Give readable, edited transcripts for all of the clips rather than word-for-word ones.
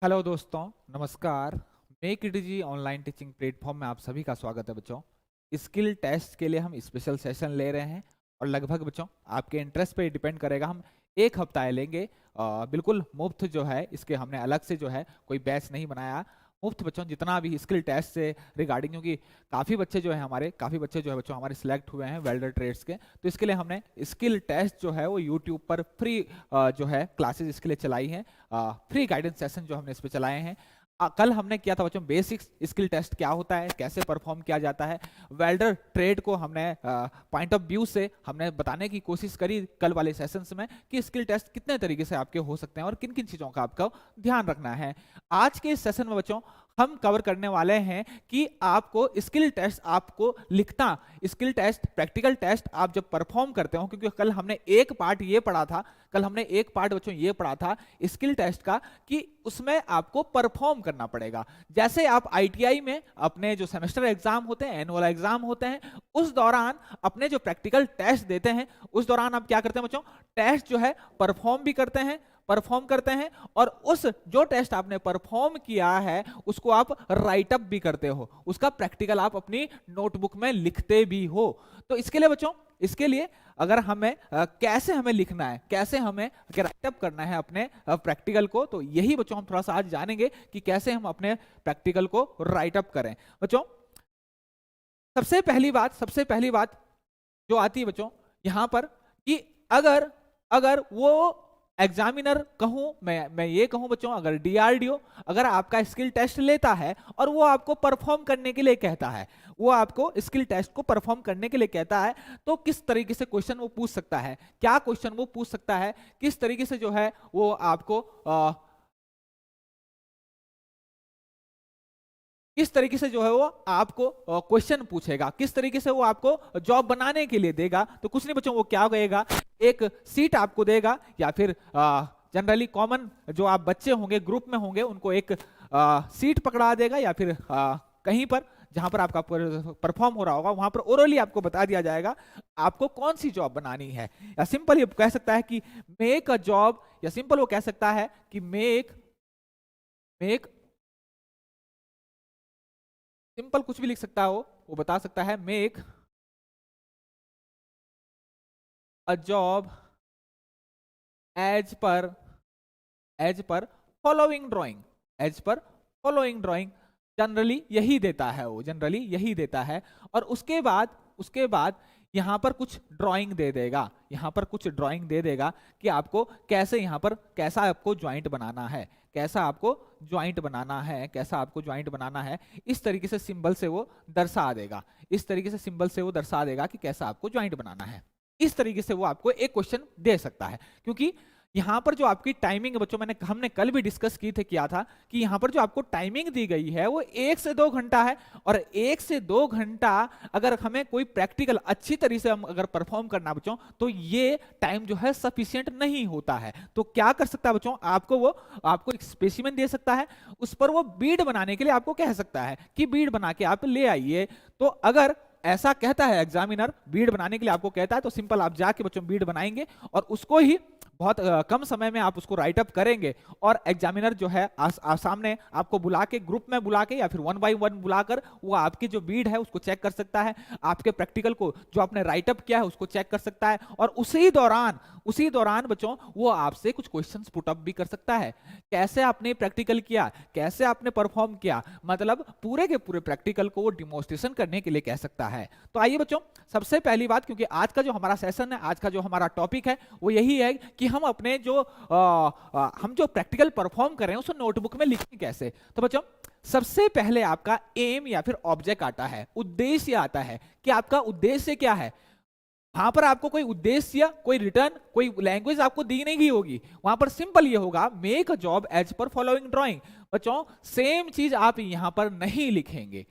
Hello दोस्तों, नमस्कार। Make it easy online teaching platform में आप सभी का स्वागत है बच्चों। स्किल टेस्ट के लिए हम स्पेशल सेशन ले रहे हैं और लगभग बच्चों आपके इंटरेस्ट पे डिपेंड करेगा। हम एक हफ्ता लेंगे, बिल्कुल मुफ्त जो है। इसके हमने अलग से जो है कोई बैच नहीं बनाया, मुफ्त बच्चों जितना भी स्किल टेस्ट से रिगार्डिंग, क्योंकि काफ़ी बच्चे जो है बच्चों हमारे सिलेक्ट हुए हैं वेल्डर ट्रेड्स के। तो इसके लिए हमने स्किल टेस्ट जो है वो यूट्यूब पर फ्री जो है क्लासेस इसके लिए चलाई हैं। फ्री गाइडेंस सेशन जो हमने इस पे चलाए हैं। कल हमने किया था बच्चों बेसिक्स स्किल टेस्ट क्या होता है, कैसे परफॉर्म किया जाता है। वेल्डर ट्रेड को हमने पॉइंट ऑफ व्यू से हमने बताने की कोशिश करी कल वाले सेशंस में कि स्किल टेस्ट कितने तरीके से आपके हो सकते हैं और किन किन चीज़ों का आपको ध्यान रखना है। आज के इस सेशन में बच्चों हम कवर करने वाले हैं कि आपको स्किल टेस्ट आपको लिखना, स्किल टेस्ट प्रैक्टिकल टेस्ट आप जब परफॉर्म करते हो, क्योंकि कल हमने एक पार्ट बच्चों ये पढ़ा था स्किल टेस्ट का कि उसमें आपको परफॉर्म करना पड़ेगा। जैसे आप आईटीआई में अपने जो सेमेस्टर एग्जाम होते हैं, एनुअल एग्जाम होते हैं, उस दौरान अपने जो प्रैक्टिकल टेस्ट देते हैं उस दौरान आप क्या करते हैं बच्चों, टेस्ट जो है परफॉर्म भी करते हैं और उस जो टेस्ट आपने परफॉर्म किया है उसको आप राइट अप भी करते हो, उसका प्रैक्टिकल आप अपनी नोटबुक में लिखते भी हो। तो इसके लिए बच्चों, इसके लिए अगर हमें कैसे हमें लिखना है, कैसे हमें राइट अप करना है अपने प्रैक्टिकल को, तो यही बच्चों हम थोड़ा सा आज जानेंगे कि कैसे हम अपने प्रैक्टिकल को राइट अप करें। बच्चों सबसे पहली बात जो आती है बच्चों यहां पर कि अगर अगर वो एग्जामिनर कहूं, मैं ये कहूं बच्चों, अगर डीआरडीओ अगर आपका स्किल टेस्ट लेता है और वो आपको परफॉर्म करने के लिए कहता है, वो आपको स्किल टेस्ट को परफॉर्म करने के लिए कहता है, तो किस तरीके से क्वेश्चन वो पूछ सकता है, क्या क्वेश्चन वो पूछ सकता है, किस तरीके से जो है वो आपको किस तरीके से जो है वो आपको क्वेश्चन पूछेगा, किस तरीके से वो आपको जॉब बनाने के लिए देगा। तो कुछ नहीं बच्चों, वो क्या कहेगा, एक सीट आपको देगा या फिर जनरली कॉमन जो आप बच्चे होंगे ग्रुप में होंगे उनको एक सीट पकड़ा देगा या फिर कहीं पर जहां पर आपका परफॉर्म हो रहा होगा वहां पर ओरली आपको बता दिया जाएगा आपको कौन सी जॉब बनानी है। या सिंपल ये कह सकता है कि मेक अ जॉब, या सिंपल वो कह सकता है कि मेक मेक सिंपल कुछ भी लिख सकता हो, वो बता सकता है make a job as per following drawing, as per following drawing. Generally यही देता है और उसके बाद यहां पर कुछ ड्राइंग दे देगा कि आपको कैसे यहां पर कैसा आपको ज्वाइंट बनाना है, इस तरीके से सिंबल से वो दर्शा देगा, कि कैसा आपको ज्वाइंट बनाना है। इस तरीके से वो आपको एक क्वेश्चन दे सकता है, क्योंकि यहां पर जो आपकी टाइमिंग है बच्चों, हमने कल भी डिस्कस किया था कि यहां पर जो आपको टाइमिंग दी गई है वो 1 से 2 घंटा है, और 1 से 2 घंटा अगर हमें कोई प्रैक्टिकल अच्छी तरीके से हम अगर परफॉर्म करना बच्चों, तो ये टाइम जो है सफिशिएंट नहीं होता है। तो क्या कर सकता है बच्चों, आपको एक स्पेसिमेन दे सकता है, उस पर वो बीड बनाने के लिए आपको कह सकता है कि बीड बना के आप ले आइए। तो अगर ऐसा कहता है एग्जामिनर, बीड बनाने के लिए आपको कहता है, तो सिंपल आप जाके बच्चों बीड बनाएंगे और उसको ही बहुत कम समय में आप उसको राइट अप करेंगे और एग्जामिनर जो है सामने आपको बुला के, ग्रुप में बुला के या फिर 1 बाय 1 बुलाकर वो आपकी जो बीड है उसको चेक कर सकता है, आपके प्रैक्टिकल को जो आपने राइट अप किया है उसको चेक कर सकता है, और उसी दौरान बच्चों वो आपसे कुछ क्वेश्चंस पुट अप भी कर सकता है। कैसे आपने प्रैक्टिकल किया, कैसे आपने परफॉर्म किया, मतलब पूरे के पूरे प्रैक्टिकल को वो डिमोन्स्ट्रेशन करने के लिए कह सकता है। तो आइए बच्चों, सबसे पहली बात, क्योंकि आज का जो हमारा सेशन है, आज का जो हमारा टॉपिक है वो यही है कि हम अपने हम जो प्रैक्टिकल परफॉर्म कर रहे हैं उसको नोटबुक में लिखें कैसे। तो बच्चों सबसे पहले आपका एम या फिर ऑब्जेक्ट आता है, उद्देश्य आता है कि आपका उद्देश्य क्या है। वहां पर आपको कोई उद्देश्य, कोई रिटर्न, कोई लैंग्वेज आपको दी नहीं गई होगी, वहां पर सिंपल ये होगा make a job as per following drawing. बच्चों सेम चीज आप यहां पर नहीं लिखेंगे,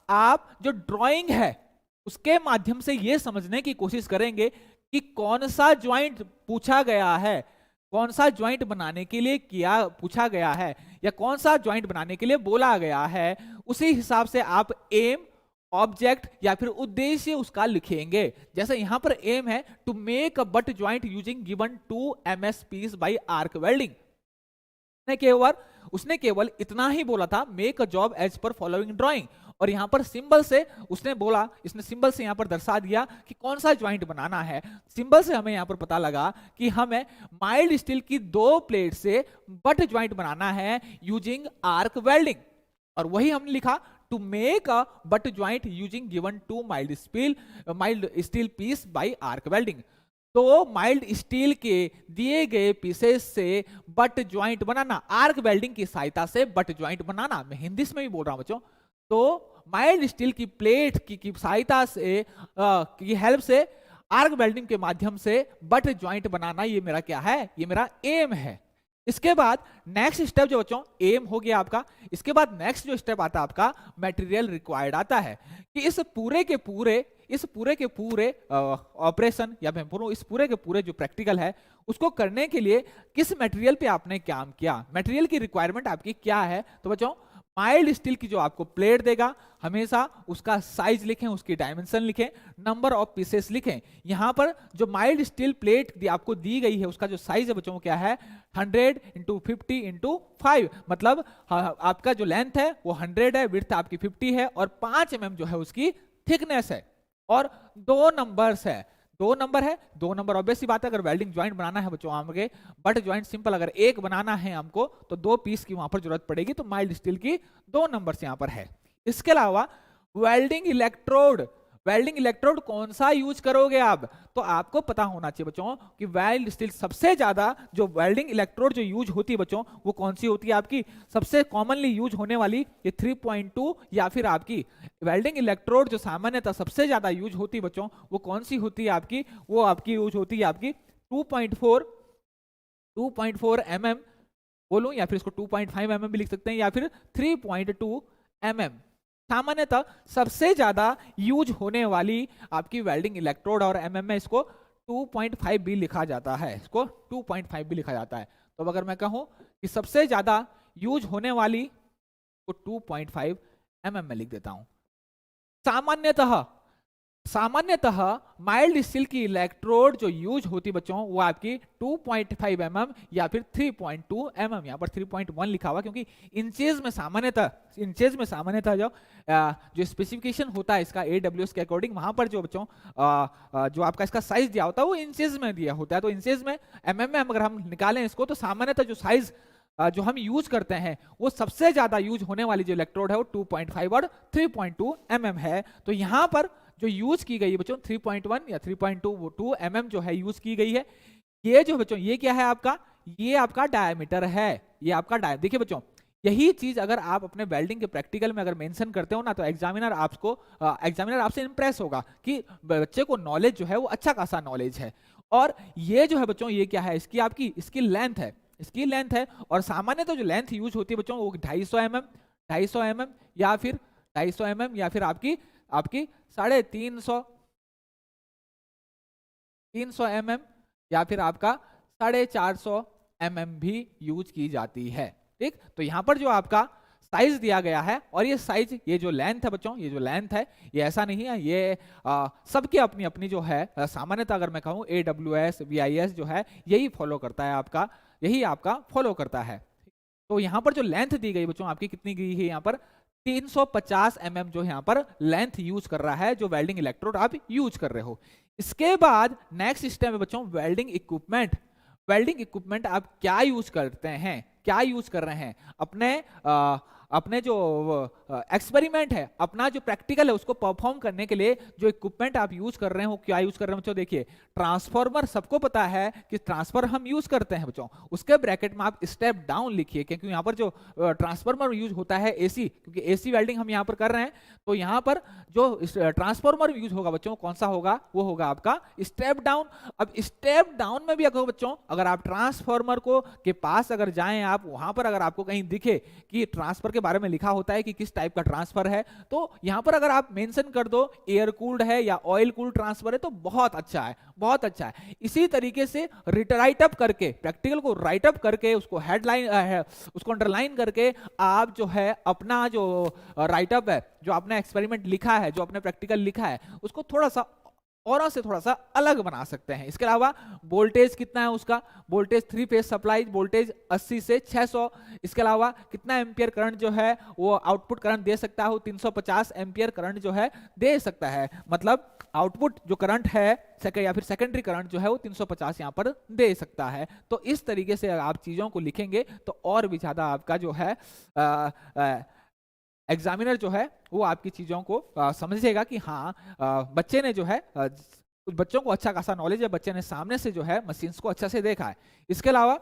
आप जो ड्राइंग है उसके माध्यम से ये समझने की कोशिश करेंगे कि कौन सा ज्वाइंट पूछा गया है, कौन सा ज्वाइंट बनाने के लिए पूछा गया है, या कौन सा ज्वाइंट बनाने के लिए बोला गया है। उसी हिसाब से आप एम, ऑब्जेक्ट या फिर उद्देश्य उसका लिखेंगे। जैसे यहां पर एम है to make a butt joint using given 2 ms piece by arc welding. उसने केवल इतना ही बोला था, make a job as per following drawing, और यहां पर सिंबल से उसने बोला, इसने सिंबल से यहां पर दर्शा दिया कि कौन सा ज्वाइंट बनाना है। सिंबल से हमें यहां पर पता लगा कि हमें माइल्ड स्टील की 2 प्लेट से बट ज्वाइंट बनाना है यूजिंग आर्क वेल्डिंग, और वही हमने लिखा to make a butt joint using given 2 mild steel piece by arc welding. तो माइल्ड स्टील के दिए गए पीसेस से बट ज्वाइंट बनाना, आर्क वेल्डिंग की सहायता से बट ज्वाइंट बनाना, मैं हिंदी में भी बोल रहा हूं बच्चों। तो माइल्ड स्टील की प्लेट की सहायता से की हेल्प से आर्क वेल्डिंग के माध्यम से बट ज्वाइंट बनाना, ये मेरा क्या है, ये मेरा एम है। इसके बाद नेक्स्ट स्टेप जो बच्चों एम हो गया आपका, इसके बाद नेक्स्ट जो स्टेप आता है आपका मटेरियल रिक्वायर्ड आता है कि इस पूरे के पूरे ऑपरेशन या मैं बोलूं इस पूरे के पूरे जो प्रैक्टिकल है उसको करने के लिए किस मटेरियल पे आपने काम किया, मटेरियल की रिक्वायरमेंट आपकी क्या है। तो बच्चों माइल्ड स्टील की जो आपको प्लेट देगा हमेशा उसका साइज लिखें, उसकी डायमेंशन लिखें, नंबर ऑफ पीसेस लिखें। यहां पर जो माइल्ड स्टील प्लेट आपको दी गई है उसका जो साइज है बच्चों क्या है 100 × 50 × 5, मतलब आपका जो लेंथ है वो 100 है, विड्थ आपकी 50 है और 5 mm जो है उसकी थिकनेस है, और 2 नंबर्स है, 2 नंबर है, 2 नंबर ऑब्वियस सी बात है। अगर वेल्डिंग ज्वाइंट बनाना है बच्चों आगे बट ज्वाइंट सिंपल अगर एक बनाना है हमको तो 2 पीस की वहां पर जरूरत पड़ेगी, तो माइल्ड स्टील की 2 नंबर्स यहां पर है। इसके अलावा वेल्डिंग इलेक्ट्रोड कौन सा यूज करोगे आप, तो आपको पता होना चाहिए बच्चों कि वेल्ड स्टील सबसे ज्यादा जो वेल्डिंग इलेक्ट्रोड जो यूज होती है बच्चों वो कौन सी होती है आपकी, सबसे कॉमनली यूज होने वाली ये 3.2, या फिर आपकी वेल्डिंग इलेक्ट्रोड जो सामान्यतः सबसे ज्यादा यूज होती है बच्चों वो कौन सी होती है आपकी, वो आपकी यूज होती है आपकी 2.4 mm बोलूं, या फिर इसको 2.5 mm भी लिख सकते हैं, या फिर 3.2 mm। सामान्यतः सबसे ज्यादा यूज होने वाली आपकी वेल्डिंग इलेक्ट्रोड और एमएम में इसको 2.5 भी लिखा जाता है, इसको 2.5 भी लिखा जाता है। तो अगर मैं कहूं कि सबसे ज्यादा यूज होने वाली को 2.5 mm में लिख देता हूं। सामान्यतः माइल्ड स्टील की इलेक्ट्रोड जो यूज होती बच्चों वो आपकी 2.5 mm या फिर 3.2 mm, यहाँ पर 3.1 लिखा हुआ क्योंकि इंचेज में सामान्यतः जो स्पेसिफिकेशन होता है इसका AWS के अकॉर्डिंग वहां पर जो बच्चों जो आपका इसका साइज दिया होता है वो इंचेज में दिया होता है। तो इंचेज में mm में अगर हम निकालें इसको तो सामान्यतः जो साइज जो हम यूज करते हैं वो सबसे ज्यादा यूज होने वाली जो इलेक्ट्रोड है वो 2.5 और 3.2 mm है। तो यहाँ पर जो यूज की गई है बच्चों 3.1 या 3.2 mm जो है यूज की गई है। ये जो बच्चों ये क्या है आपका, ये आपका डायमीटर है, ये आपका देखिए बच्चों यही चीज अगर आप अपने वेल्डिंग के प्रैक्टिकल में अगर मेंशन करते हो ना तो एग्जामिनर आपसे इंप्रेस होगा कि बच्चे को नॉलेज जो है वो अच्छा खासा नॉलेज है। और ये जो है बच्चों ये क्या है, इसकी लेंथ है, इसकी लेंथ है, और सामान्य तो जो लेंथ यूज होती है बच्चों वो 250 mm या फिर 250 mm या फिर आपकी 300 mm या फिर आपका 450 mm भी यूज की जाती है। ठीक, तो यहां पर जो आपका साइज दिया गया है और ये साइज, ये जो लेंथ है बच्चों, ये जो लेंथ है ये ऐसा नहीं है, ये सबकी अपनी अपनी जो है सामान्यतः अगर मैं कहूं AWS VIS जो है यही फॉलो करता है आपका, यही आपका फॉलो करता है। तो यहां पर जो लेंथ दी गई बच्चों आपकी कितनी गई है, यहां पर 350 mm जो यहां पर लेंथ यूज कर रहा है जो वेल्डिंग इलेक्ट्रोड आप यूज कर रहे हो। इसके बाद नेक्स्ट स्टेप है बच्चों वेल्डिंग इक्विपमेंट। वेल्डिंग इक्विपमेंट आप क्या यूज करते हैं, क्या यूज कर रहे हैं अपने जो एक्सपेरिमेंट है, अपना जो प्रैक्टिकल है उसको परफॉर्म करने के लिए जो इक्विपमेंट आप यूज कर रहे हो, क्या यूज कर रहे हैं बच्चों। देखिए ट्रांसफार्मर सबको पता है कि ट्रांसफार्मर हम यूज करते हैं बच्चों, उसके ब्रैकेट में आप स्टेप डाउन लिखिए क्योंकि यहाँ पर जो ट्रांसफार्मर यूज होता है AC, क्योंकि AC वेल्डिंग हम यहाँ पर कर रहे हैं। तो यहाँ पर जो ट्रांसफार्मर यूज होगा बच्चों कौन सा होगा, वो होगा आपका स्टेप डाउन। अब स्टेप डाउन में भी अगर बच्चों अगर आप ट्रांसफार्मर को के पास अगर जाएं आप वहां पर अगर आपको कहीं दिखे कि ट्रांसफर के बारे में लिखा होता है कि किस टाइप का ट्रांसफर है। तो यहाँ पर अगर आप मेंशन कर दो एयर कूल्ड है या ऑयल कूल्ड ट्रांसफर है तो बहुत अच्छा है, बहुत अच्छा है। इसी तरीके से राइट अप करके, प्रैक्टिकल को राइट अप करके, उसको हेडलाइन उसको अंडरलाइन करके आप जो है अपना जो राइट अप है, जो आपने एक्सपेरिमेंट लिखा है, जो आपने प्रैक्टिकल लिखा है, उसको थोड़ा सा और से थोड़ा सा अलग बना सकते हैं। इसके अलावा वोल्टेज कितना है उसका, वोल्टेज 3 फेज सप्लाई वोल्टेज 80 से 600। इसके अलावा कितना एम्पियर करंट जो है वो आउटपुट करंट दे सकता है, 350 एम्पियर करंट जो है दे सकता है। मतलब आउटपुट जो करंट है या फिर सेकेंडरी करंट जो है वो 350 यहाँ पर दे सकता है। तो इस तरीके से आप चीजों को लिखेंगे तो और भी ज्यादा आपका जो है एग्जामिनर जो है वो आपकी चीजों को समझेगा कि हाँ बच्चे ने जो है कुछ बच्चों को अच्छा खासा नॉलेज है, बच्चे ने सामने से जो है मशीन्स को अच्छा से देखा है। इसके अलावा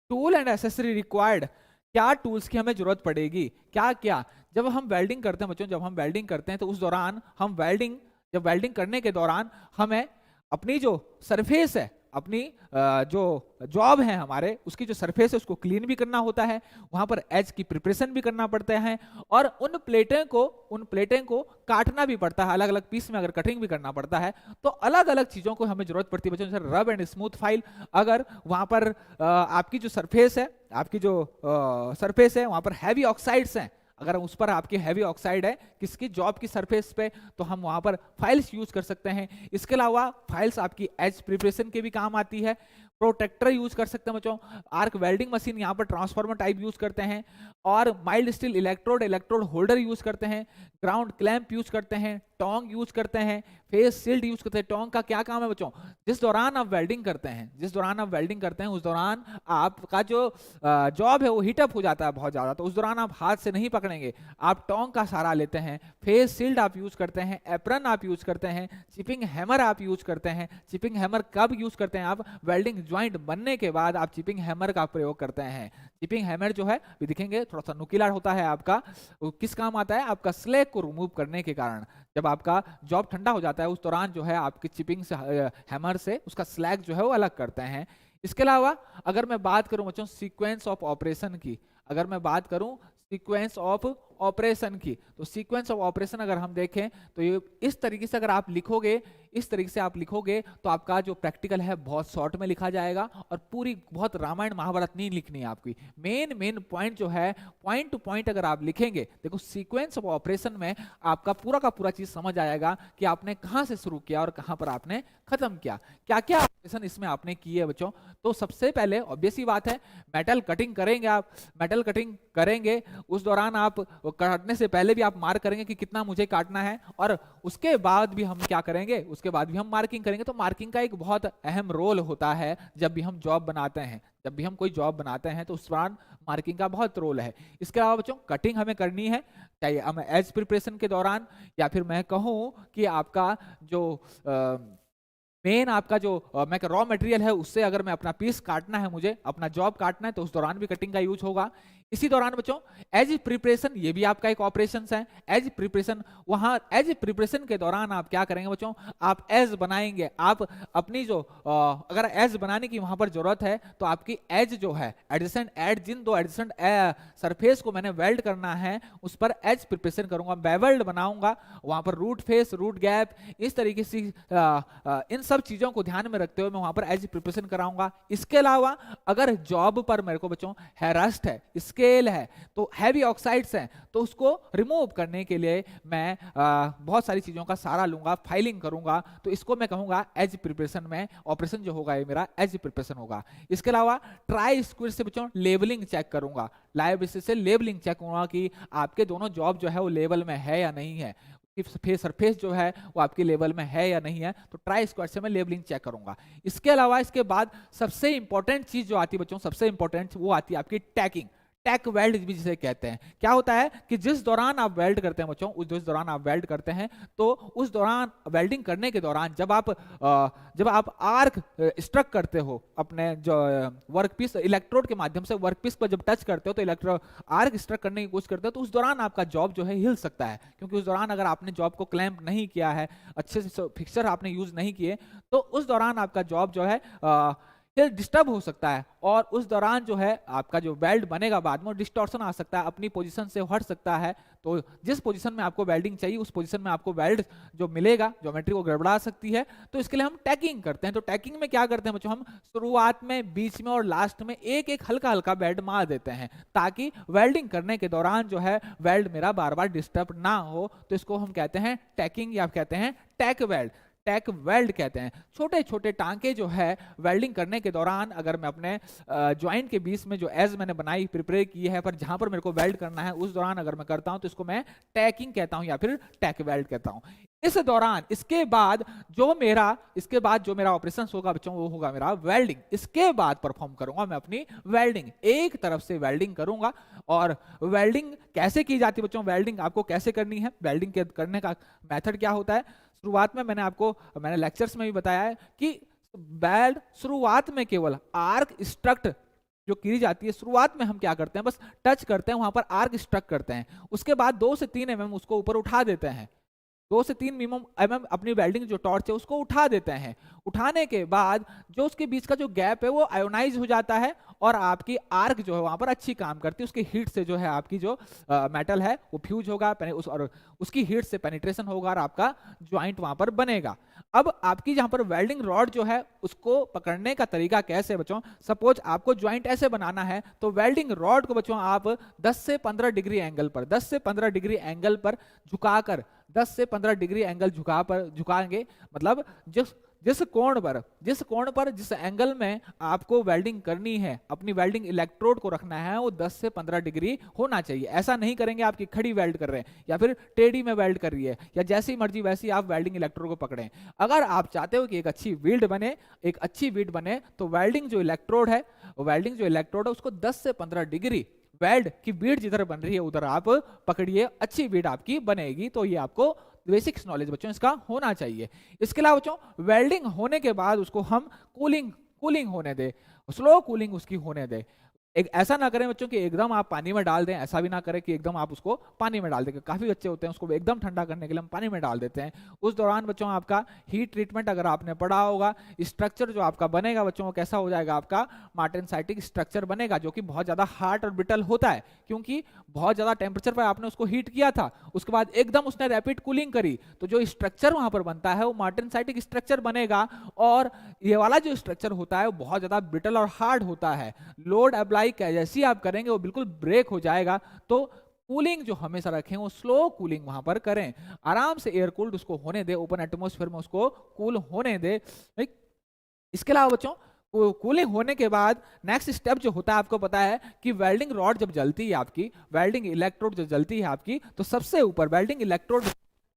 टूल एंड एसेसरी रिक्वायर्ड, क्या टूल्स की हमें जरूरत पड़ेगी, क्या क्या। जब हम वेल्डिंग करते हैं बच्चों, जब हम वेल्डिंग करते हैं तो उस दौरान हम जब वेल्डिंग करने के दौरान हमें अपनी जो सरफेस है, अपनी जो जॉब है हमारे, उसकी जो सरफेस है उसको क्लीन भी करना होता है, वहां पर एज की प्रिपरेशन भी करना पड़ता है, और उन प्लेटें को काटना भी पड़ता है, अलग अलग पीस में अगर कटिंग भी करना पड़ता है। तो अलग अलग चीजों को हमें जरूरत पड़ती है बच्चों, जैसे रब एंड स्मूथ फाइल। अगर वहां पर आपकी जो सरफेस है, वहां पर हैवी ऑक्साइड्स हैं, अगर उस पर आपकी हैवी ऑक्साइड है किसकी जॉब की सरफेस पे, तो हम वहां पर फाइल्स यूज कर सकते हैं। इसके अलावा फाइल्स आपकी एज प्रिपरेशन के भी काम आती है। प्रोटेक्टर यूज कर सकते हैं बच्चों, आर्क वेल्डिंग मशीन यहाँ पर ट्रांसफार्मर टाइप यूज करते हैं, और mild steel electrode holder use करते हैं, ग्राउंड क्लैंप यूज करते हैं, टोंग यूज करते हैं, फेस शील्ड यूज करते हैं। टोंग का क्या काम है बच्चों, जिस दौरान आप वेल्डिंग करते हैं उस दौरान आपका जो जॉब है वो हीटअप हो जाता है बहुत ज्यादा, तो उस दौरान आप हाथ से नहीं पकड़ेंगे, आप टोंग का सहारा लेते हैं। फेस शील्ड आप यूज करते हैं, एप्रन आप यूज करते हैं, चिपिंग हैमर आप यूज करते हैं। चिपिंग हैमर कब यूज करते हैं, आप वेल्डिंग ज्वाइंट बनने के बाद आप चिपिंग हैमर का प्रयोग करते हैं। चिपिंग हैमर जो है भी दिखेंगे, थोड़ा सा नुकीला होता है आपका, किस काम आता है, आपका स्लैग को रिमूव करने के कारण। जब आपका जॉब ठंडा हो जाता है उस दौरान जो है आपकी चिपिंग से हैमर से उसका स्लैग जो है वो अलग करते हैं। इसके अलावा अगर मैं बात करूं बच्चों सीक्वेंस ऑफ ऑपरेशन की, तो सीक्वेंस ऑफ ऑपरेशन अगर हम देखें तो ये इस तरीके से अगर आप लिखोगे तो आपका जो प्रैक्टिकल है बहुत शॉर्ट में लिखा जाएगा, और पूरी बहुत रामायण महाभारत नहीं लिखनी है आपकी। मेन पॉइंट जो है पॉइंट टू पॉइंट अगर आप लिखेंगे, देखो सीक्वेंस ऑफ ऑपरेशन में आपका पूरा का पूरा चीज समझ आएगा कि आपने कहां से शुरू किया और कहां पर आपने खत्म किया, क्या क्या ऑपरेशन इसमें आपने किए बच्चों। तो सबसे पहले ऑब्वियस ही बात है, मेटल कटिंग करेंगे, उस दौरान आप काटने से पहले भी आप मार्क करेंगे कि कितना मुझे काटना है, और उसके बाद भी हम क्या करेंगे, उसके बाद भी हम मार्किंग करेंगे। तो मार्किंग का एक बहुत अहम रोल होता है जब भी हम जॉब बनाते हैं, तो उस दौरान मार्किंग का बहुत रोल है। इसके अलावा बच्चों कटिंग हमें करनी है, चाहे हम एज प्रिपरेशन के दौरान, या फिर मैं कहूं कि आपका जो मेन आपका जो मैं रॉ मटेरियल है उससे अगर मैं अपना पीस काटना है, मुझे अपना जॉब काटना है, तो उस दौरान भी कटिंग का यूज होगा। इसी दौरान बच्चों एज प्रिपरेशन, ये भी आपका एक ऑपरेशन है। एज प्रिपरेशन के दौरान आप क्या करेंगे बच्चों, आप एज बनाएंगे। आप अपनी जो अगर एज बनाने की वहां पर जरूरत है तो आपकी एज जो है जिन दो एडजेसेंट सरफेस को मैंने वेल्ड करना है उस पर एज प्रिपरेशन करूंगा, बेवेल्ड बनाऊंगा, वहां पर रूट फेस, रूट गैप, इस तरीके से इन सब चीजों को ध्यान में रखते हुए मैं वहां पर एज प्रिपरेशन कराऊंगा। इसके अलावा अगर जॉब पर मेरे को बच्चों रस्ट है, स्केल है, तो हैवी ऑक्साइड्स हैं, तो उसको रिमूव करने के लिए मैं बहुत सारी चीजों का सहारा लूंगा, फाइलिंग करूंगा। तो इसको मैं कहूंगा एज प्रिपरेशन में ऑपरेशन जो होगा ये मेरा एज प्रिपरेशन होगा। इसके अलावा ट्राई स्क्विड से बच्चों लेबलिंग चेक करूंगा, लाइव बेसिस से लेबलिंग चेक करूंगा कि आपके दोनों जॉब जो है वो लेवल में है या नहीं है, सरफेस जो है वो आपके लेवल में है या नहीं है। तो ट्राई स्क्वाड से मैं लेबलिंग चेक करूंगा। इसके अलावा इसके बाद सबसे इंपॉर्टेंट चीज जो आती है बच्चों, सबसे इंपॉर्टेंट वो आती है आपकी टैकिंग, टैक वेल्ड भी जिसे कहते हैं। क्या होता है कि जिस दौरान आप वेल्ड करते हैं बच्चों, तो उस दौरान वेल्डिंग करने के दौरान जब आप आर्क स्ट्रक करते हो अपने जो वर्कपीस, इलेक्ट्रोड के माध्यम से वर्कपीस पर जब टच करते हो तो आर्क स्ट्रक करने की कोशिश करते हो, तो उस दौरान आपका जॉब जो है हिल सकता है, क्योंकि उस दौरान अगर आपने जॉब को क्लैंप नहीं किया है, अच्छे से फिक्सर आपने यूज नहीं किए, तो उस दौरान आपका जॉब जो है फिर डिस्टर्ब हो सकता है और उस दौरान जो है आपका जो वेल्ड बनेगा बाद में डिस्टॉर्शन आ सकता है, अपनी पोजीशन से हट सकता है। तो जिस पोजीशन में आपको वेल्डिंग चाहिए उस पोजीशन में आपको वेल्ड जो मिलेगा ज्योमेट्री को गड़बड़ा सकती है। तो इसके लिए हम टैकिंग करते हैं। तो टैकिंग में क्या करते हैं बच्चों, हम शुरुआत में, बीच में और लास्ट में एक एक हल्का हल्का वेल्ड मार देते हैं ताकि वेल्डिंग करने के दौरान जो है वेल्ड मेरा बार बार डिस्टर्ब ना हो। तो इसको हम कहते हैं टैकिंग या कहते हैं टैक वेल्ड, टैक वेल्ड कहते हैं। छोटे छोटे टांके जो है वेल्डिंग करने के दौरान अगर मैं अपने ज्वाइंट के बीच में जो एज मैंने बनाई प्रिपेयर की है पर जहां पर मेरे को वेल्ड करना है उस दौरान अगर मैं करता हूं तो इसको मैं टैकिंग कहता हूं या फिर टैक वेल्ड कहता हूं। इस दौरान इसके बाद जो मेरा ऑपरेशन होगा बच्चों वो होगा मेरा वेल्डिंग। इसके बाद परफॉर्म करूंगा मैं अपनी वेल्डिंग, एक तरफ से वेल्डिंग करूंगा। और वेल्डिंग कैसे की जाती है बच्चों, वेल्डिंग आपको कैसे करनी है, वेल्डिंग के करने का मेथड क्या होता है। शुरुआत में मैंने लेक्चर्स में भी बताया है कि वेल्ड शुरुआत में केवल आर्क स्ट्रक्ट जो की जाती है, शुरुआत में हम क्या करते हैं बस टच करते हैं, वहां पर आर्क स्ट्रक करते हैं। उसके बाद 2 से 3 mm उसको ऊपर उठा देते हैं, 2 से 3 mm अपनी वेल्डिंग जो टॉर्च है उसको उठा देते हैं। उठाने के बाद जो उसके बीच का जो गैप है वो आयोनाइज हो जाता है और आपकी आर्क जो है वहां पर अच्छी काम करती है। उसकी हीट से जो है आपकी जो मेटल है वो फ्यूज होगा और उसकी हीट से पेनिट्रेशन होगा और आपका ज्वाइंट वहां पर बनेगा। अब आपकी जहां पर वेल्डिंग रॉड जो है उसको पकड़ने का तरीका कैसे बच्चों, सपोज आपको ज्वाइंट ऐसे बनाना है तो वेल्डिंग रॉड को बच्चों आप 10 से 15 डिग्री एंगल पर 10 से 15 डिग्री एंगल पर झुकाकर 10 से 15 डिग्री एंगल झुकाएंगे, मतलब जिस कोण पर जिस एंगल में आपको वेल्डिंग करनी है, अपनी वेल्डिंग इलेक्ट्रोड को रखना है वो 10 से 15 डिग्री होना चाहिए। ऐसा नहीं करेंगे आपकी खड़ी वेल्ड कर रहे हैं या फिर टेढ़ी में वेल्ड कर रही है या जैसी मर्जी वैसी आप वेल्डिंग इलेक्ट्रोड को पकड़ें। अगर आप चाहते हो कि एक अच्छी वील्ड बने तो वेल्डिंग जो इलेक्ट्रोड है उसको 10 से 15 डिग्री वेल्ड की बीड जिधर बन रही है उधर आप पकड़िए, अच्छी बीड आपकी बनेगी। तो ये आपको बेसिक्स नॉलेज बच्चों इसका होना चाहिए। इसके अलावा बच्चों वेल्डिंग होने के बाद उसको हम कूलिंग होने दे, स्लो कूलिंग उसकी होने दे। एक ऐसा ना करें बच्चों कि एकदम आप पानी में डाल दें, ऐसा भी ना करें कि एकदम आप उसको पानी में डाल दें। काफी बच्चे होते हैं उसको एकदम ठंडा करने के लिए हम पानी में डाल देते हैं। उस दौरान बच्चों आपका हीट ट्रीटमेंट अगर आपने पढ़ा होगा, स्ट्रक्चर जो आपका बनेगा बच्चों वो कैसा हो जाएगा, आपका मार्टेनसाइटिक स्ट्रक्चर बनेगा जो कि बहुत ज्यादा हार्ड और ब्रिटल होता है क्योंकि बहुत ज्यादा टेम्परेचर पर आपने उसको हीट किया था, उसके बाद एकदम उसने रैपिड कूलिंग करी तो जो स्ट्रक्चर वहां पर बनता है वो मार्टेनसाइटिक स्ट्रक्चर बनेगा। और ये वाला जो स्ट्रक्चर होता है वो बहुत ज्यादा ब्रिटल और हार्ड होता है। लोड अप्लाई जैसी आप करेंगे वो बिल्कुल ब्रेक हो जाएगा। तो कूलिंग जो हमेशा रखें वो स्लो कूलिंग वहां पर करें, आराम से एयर कूल्ड उसको होने दे, ओपन एटमॉस्फेयर में उसको कूल होने दे। इसके अलावा बच्चों कूलिंग होने के बाद नेक्स्ट स्टेप जो होता है आपको पता है कि वेल्डिंग रॉड जब जलती है आपकी, वेल्डिंग इलेक्ट्रोड जब जलती है आपकी, तो सबसे ऊपर वेल्डिंग इलेक्ट्रोड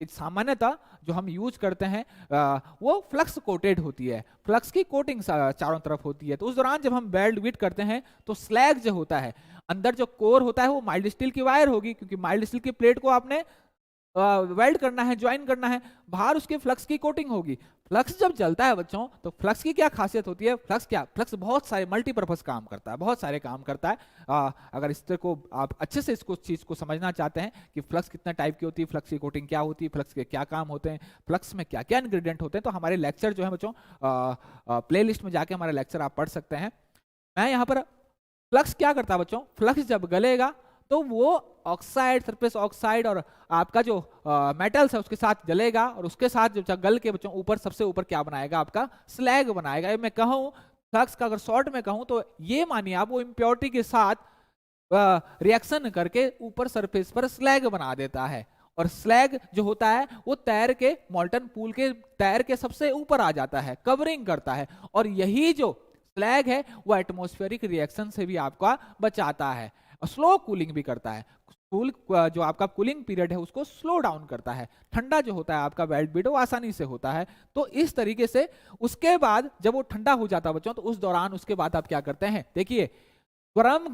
सामान्यतः जो हम यूज करते हैं वो फ्लक्स कोटेड होती है, फ्लक्स की कोटिंग चारों तरफ होती है। तो उस दौरान जब हम वेल्ड विट करते हैं तो स्लैग जो होता है, अंदर जो कोर होता है वो माइल्ड स्टील की वायर होगी क्योंकि माइल्ड स्टील की प्लेट को आपने वेल्ड करना है, ज्वाइन करना है, बाहर उसके फ्लक्स की कोटिंग होगी। फ्लक्स जब जलता है बच्चों तो फ्लक्स की क्या खासियत होती है, फ्लक्स बहुत सारे मल्टीपर्पज काम करता है, बहुत सारे काम करता है। अगर इस तरह को आप अच्छे से इसको चीज को समझना चाहते हैं कि फ्लक्स कितना टाइप की होती है, फ्लक्स की कोटिंग क्या होती है, फ्लक्स के क्या काम होते हैं, फ्लक्स में क्या क्या इंग्रेडिएंट होते हैं, तो हमारे लेक्चर जो है बच्चों प्ले लिस्ट में जाके हमारे लेक्चर आप पढ़ सकते हैं। मैं यहाँ पर फ्लक्स क्या करता है बच्चों, फ्लक्स जब गलेगा तो वो ऑक्साइड, सरफेस ऑक्साइड और आपका जो मेटल्स है उसके साथ जलेगा और उसके साथ जब गल के बच्चों ऊपर सबसे ऊपर क्या बनाएगा, आपका स्लैग बनाएगा। मैं कहूँ फ्लक्स का अगर शॉर्ट में कहूँ तो ये मानिए आप वो इम्प्योरिटी के साथ रिएक्शन करके ऊपर सरफेस पर स्लैग बना देता है और स्लैग जो होता है वो तैर के मोल्टन पूल के तैर के सबसे ऊपर आ जाता है, कवरिंग करता है। और यही जो स्लैग है वो एटमॉस्फेरिक रिएक्शन से भी आपका बचाता है, स्लो कूलिंग भी करता है। जो आपका कूलिंग पीरियड है उसको स्लो डाउन करता है। ठंडा जो होता है आपका वेल्ड बीट वो आसानी से होता है। तो इस तरीके से उसके बाद जब वो ठंडा हो जाता है बच्चों तो उस दौरान उसके बाद आप क्या करते हैं, देखिए गरम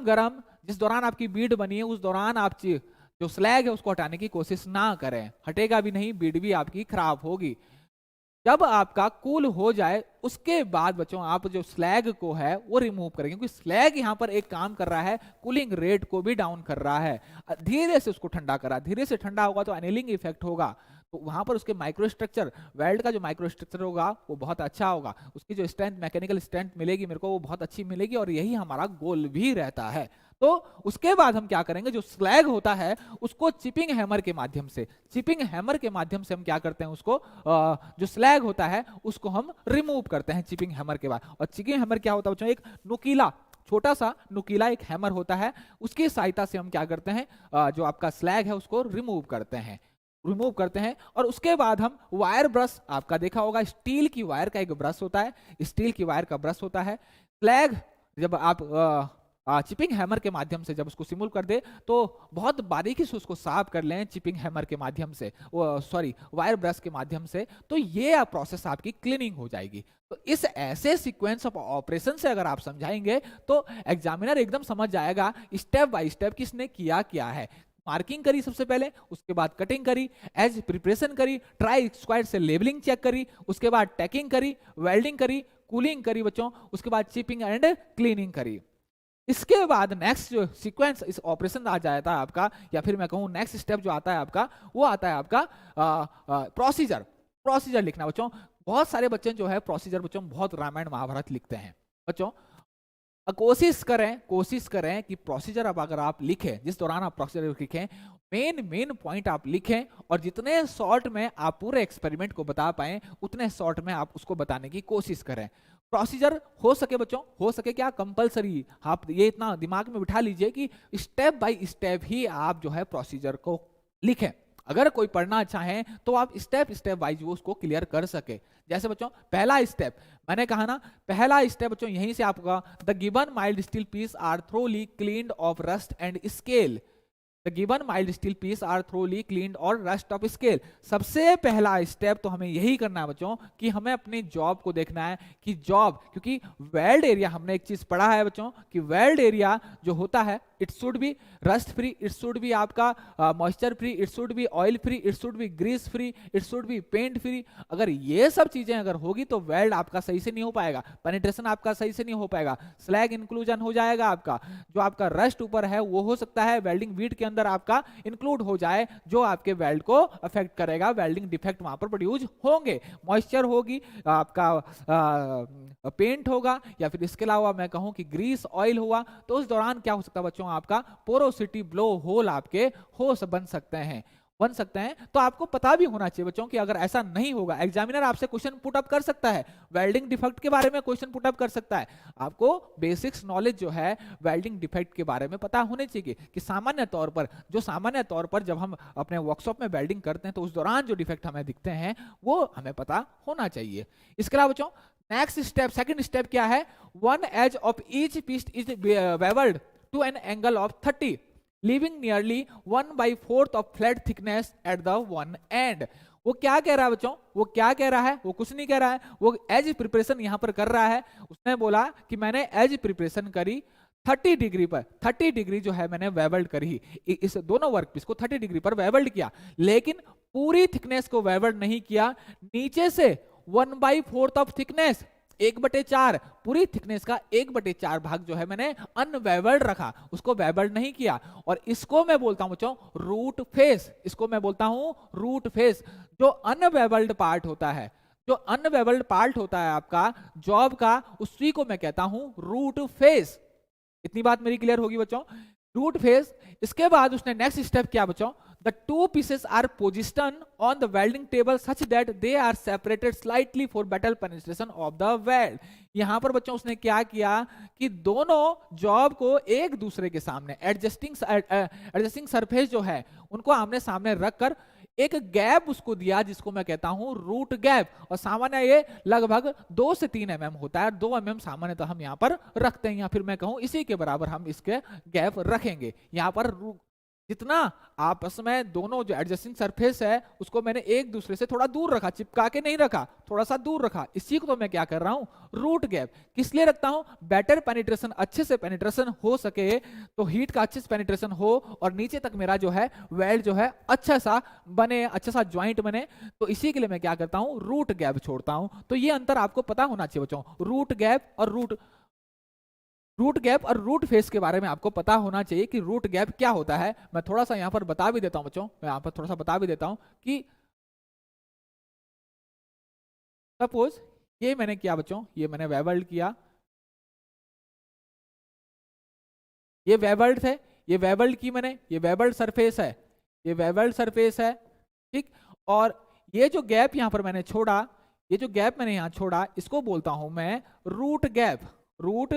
गरम जिस दौरान आपकी बीड बनी है उस दौरान आप जो स्लैग है उसको हटाने की कोशिश ना करें, हटेगा भी नहीं, बीड भी आपकी खराब होगी। जब आपका कूल हो जाए उसके बाद बच्चों आप जो स्लैग को है वो रिमूव करेंगे क्योंकि स्लैग यहाँ पर एक काम कर रहा है, कूलिंग रेट को भी डाउन कर रहा है, धीरे से उसको ठंडा करा, धीरे से ठंडा होगा तो एनीलिंग इफेक्ट होगा। तो वहां पर उसके माइक्रो स्ट्रक्चर, वेल्ड का जो माइक्रो स्ट्रक्चर होगा वो बहुत अच्छा होगा, उसकी जो स्ट्रेंथ, मैकेनिकल स्ट्रेंथ मिलेगी मेरे को वो बहुत अच्छी मिलेगी, और यही हमारा गोल भी रहता है। तो उसके बाद हम क्या करेंगे, जो स्लैग होता है उसको चिपिंग हैमर के माध्यम से, चिपिंग हैमर के माध्यम से हम क्या करते हैं, उसको जो स्लैग होता है उसको हम रिमूव करते हैं चिपिंग हैमर के बाद। और चिपिंग हैमर क्या होता है बच्चों, एक नुकीला, छोटा सा नुकीला एक हैमर होता है, उसकी सहायता से हम क्या करते हैं, जो आपका स्लैग है उसको रिमूव करते हैं, रिमूव करते हैं। और उसके बाद हम वायर ब्रश, आपका देखा होगा स्टील की वायर का एक ब्रश होता है, स्टील की वायर का ब्रश होता है। स्लैग जब आप चिपिंग हैमर के माध्यम से जब उसको सिमुल कर दे तो बहुत बारीकी से उसको साफ कर लें चिपिंग हैमर के माध्यम से, सॉरी वायर ब्रश के माध्यम से, तो ये प्रोसेस आपकी क्लीनिंग हो जाएगी। तो इस ऐसे सीक्वेंस ऑफ ऑपरेशन से अगर आप समझाएंगे तो एग्जामिनर एकदम समझ जाएगा स्टेप बाय स्टेप किसने किया क्या है। मार्किंग करी सबसे पहले, उसके बाद कटिंग करी, एज प्रिपरेशन करी, ट्राई स्क्वाड से लेबलिंग चेक करी, उसके बाद टैकिंग करी, वेल्डिंग करी, कूलिंग करी बच्चों, उसके बाद चिपिंग एंड क्लीनिंग करी। इसके बाद नेक्स्ट जो सीक्वेंस इस ऑपरेशन आ जाता है आपका, या फिर मैं कहूं नेक्स्ट स्टेप जो आता है आपका, वो आता है आपका प्रोसीजर। प्रोसीजर लिखना बच्चों, बहुत सारे बच्चे जो है प्रोसीजर बच्चों बहुत रामायण महाभारत लिखते हैं बच्चों। कोशिश करें कि प्रोसीजर अब अगर आप लिखें, जिस दौरान आप प्रोसीजर लिखें, मेन पॉइंट आप लिखें, और जितने शॉर्ट में आप पूरे एक्सपेरिमेंट को बता पाए उतने शॉर्ट में आप उसको बताने की कोशिश करें। प्रोसीजर हो सके बच्चों, हो सके क्या कंपलसरी, आप ये इतना दिमाग में बिठा लीजिए कि स्टेप बाय स्टेप ही आप जो है प्रोसीजर को लिखें। अगर कोई पढ़ना चाहे तो आप स्टेप स्टेप वाइज वो उसको क्लियर कर सके। जैसे बच्चों पहला स्टेप मैंने कहा ना, पहला स्टेप बच्चों यहीं से आपका, the given mild steel piece are thoroughly cleaned off rust and scale, the given mild steel piece are thoroughly cleaned और रस्ट ऑफ स्केल। सबसे पहला स्टेप तो हमें यही करना है बच्चों कि हमें अपनी जॉब को देखना है कि जॉब, क्योंकि वेल्ड एरिया, हमने एक चीज पढ़ा है बच्चों कि वेल्ड एरिया जो होता है it should be rust free, it should be आपका moisture free, it should be oil free, it should be grease free, it should be paint free. अगर ये सब चीजें अगर होगी तो वेल्ड आपका सही से नहीं हो पाएगा, पेनिट्रेशन आपका सही से नहीं हो पाएगा, स्लैग इंक्लूजन हो जाएगा आपका, जो आपका रस्ट ऊपर है वो हो सकता है वेल्डिंग वीट के अंदर आपका इंक्लूड हो जाए, जो आपके वेल्ड को अफेक्ट करेगा, वेल्डिंग डिफेक्ट वहां पर प्रोड्यूस होंगे, मॉइस्चर होगी, आपका पेंट होगा, या फिर इसके अलावा मैं कहूं कि ग्रीस ऑयल हुआ, तो उस दौरान क्या हो सकता है बच्चों, आपका पोरोसिटी ब्लो होल आपके हो बन सकते हैं, बन सकते हैं। तो आपको पता भी होना चाहिए बच्चों कि अगर ऐसा नहीं होगा, एग्जामिनर आपसे क्वेश्चन पुट अप कर सकता है, वेल्डिंग डिफेक्ट के बारे में क्वेश्चन पुट अप कर सकता है, आपको बेसिक्स नॉलेज जो है वेल्डिंग डिफेक्ट के बारे में पता होने चाहिए कि सामान्य तौर पर जब हम अपने वर्कशॉप में वेल्डिंग करते हैं तो उस दौरान जो डिफेक्ट हमें दिखते हैं वो हमें पता होना चाहिए। इसके अलावा बच्चों नेक्स्ट स्टेप, सेकंड स्टेप क्या है, one edge of each piece is bevelled to an angle of 30, leaving nearly 1/4 of flat thickness at the one end। वो क्या कह रहा है बच्चों, वो क्या कह रहा है, वो कुछ नहीं कह रहा है, वो एज प्रिपरेशन यहां पर कर रहा है। उसने बोला कि मैंने एज प्रिपरेशन करी 30 डिग्री पर, 30 डिग्री जो है मैंने वेवल्ड करी, इस दोनों वर्क पीस को 30 डिग्री पर वेवल्ड किया, लेकिन पूरी थिकनेस को वेवल्ड नहीं किया, नीचे से 1/4 ऑफ थिकनेस, 1/4 पूरी थिकनेस का 1/4 भाग जो है मैंने अनवेवल्ड रखा, उसको वेवल्ड नहीं किया। और इसको मैं बोलता हूं बच्चों रूट फेस, इसको मैं बोलता हूं रूट फेस। जो अनवेवल्ड पार्ट होता है, जो अनवेवल्ड पार्ट होता है आपका जॉब का, उसी को मैं कहता हूं रूट फेस। इतनी बात मेरी क्लियर होगी बच्चों, रूट फेस। इसके बाद उसने नेक्स्ट स्टेप किया बच्चों, the two pieces are positioned on the welding table such that they are separated slightly for better penetration of the weld। यहां पर बच्चों उसने क्या किया कि दोनों जॉब को एक दूसरे के सामने एडजस्टिंग सरफेस जो है उनको आमने सामने रखकर एक गैप उसको दिया, जिसको मैं कहता हूं रूट गैप। और सामान्य ये लगभग 2 से 3 mm होता है, 2 mm सामान्य तो हम यहाँ पर रखते हैं, या फिर मैं कहूं इसी के बराबर हम इसके गैप रखेंगे। यहाँ पर जितना आपस में दोनों जो एडजस्टिंग सरफेस है उसको मैंने एक दूसरे से थोड़ा दूर रखा, चिपका के नहीं रखा, थोड़ा सा दूर रखा, इसी को तो मैं क्या कर रहा हूं रूट गैप। किस लिए रखता हूं, बेटर पेनिट्रेशन, अच्छे से पेनिट्रेशन हो सके, तो हीट का अच्छे से पेनिट्रेशन हो और नीचे तक मेरा जो है वेल्ड जो है अच्छा सा बने, अच्छा सा ज्वाइंट बने, तो इसी के लिए मैं क्या करता हूं रूट गैप छोड़ता हूं। तो ये अंतर आपको पता होना चाहिए बच्चों, रूट गैप और रूट फेस के बारे में आपको पता होना चाहिए कि रूट गैप क्या होता है। मैं थोड़ा सा यहाँ पर बता भी देता हूँ बच्चों, मैं यहाँ पर थोड़ा सा बता भी देता हूँ कि सपोज ये मैंने किया बच्चों, ये मैंने वेल्ड किया, ये वेबल्ड है, ये वेबल्ड की मैंने, ये वेबल्ड सरफेस है, ये वेबल्ड सरफेस है, ठीक। और ये जो गैप यहां पर मैंने छोड़ा, ये जो गैप मैंने यहां छोड़ा, इसको बोलता हूं मैं रूट गैप, रूट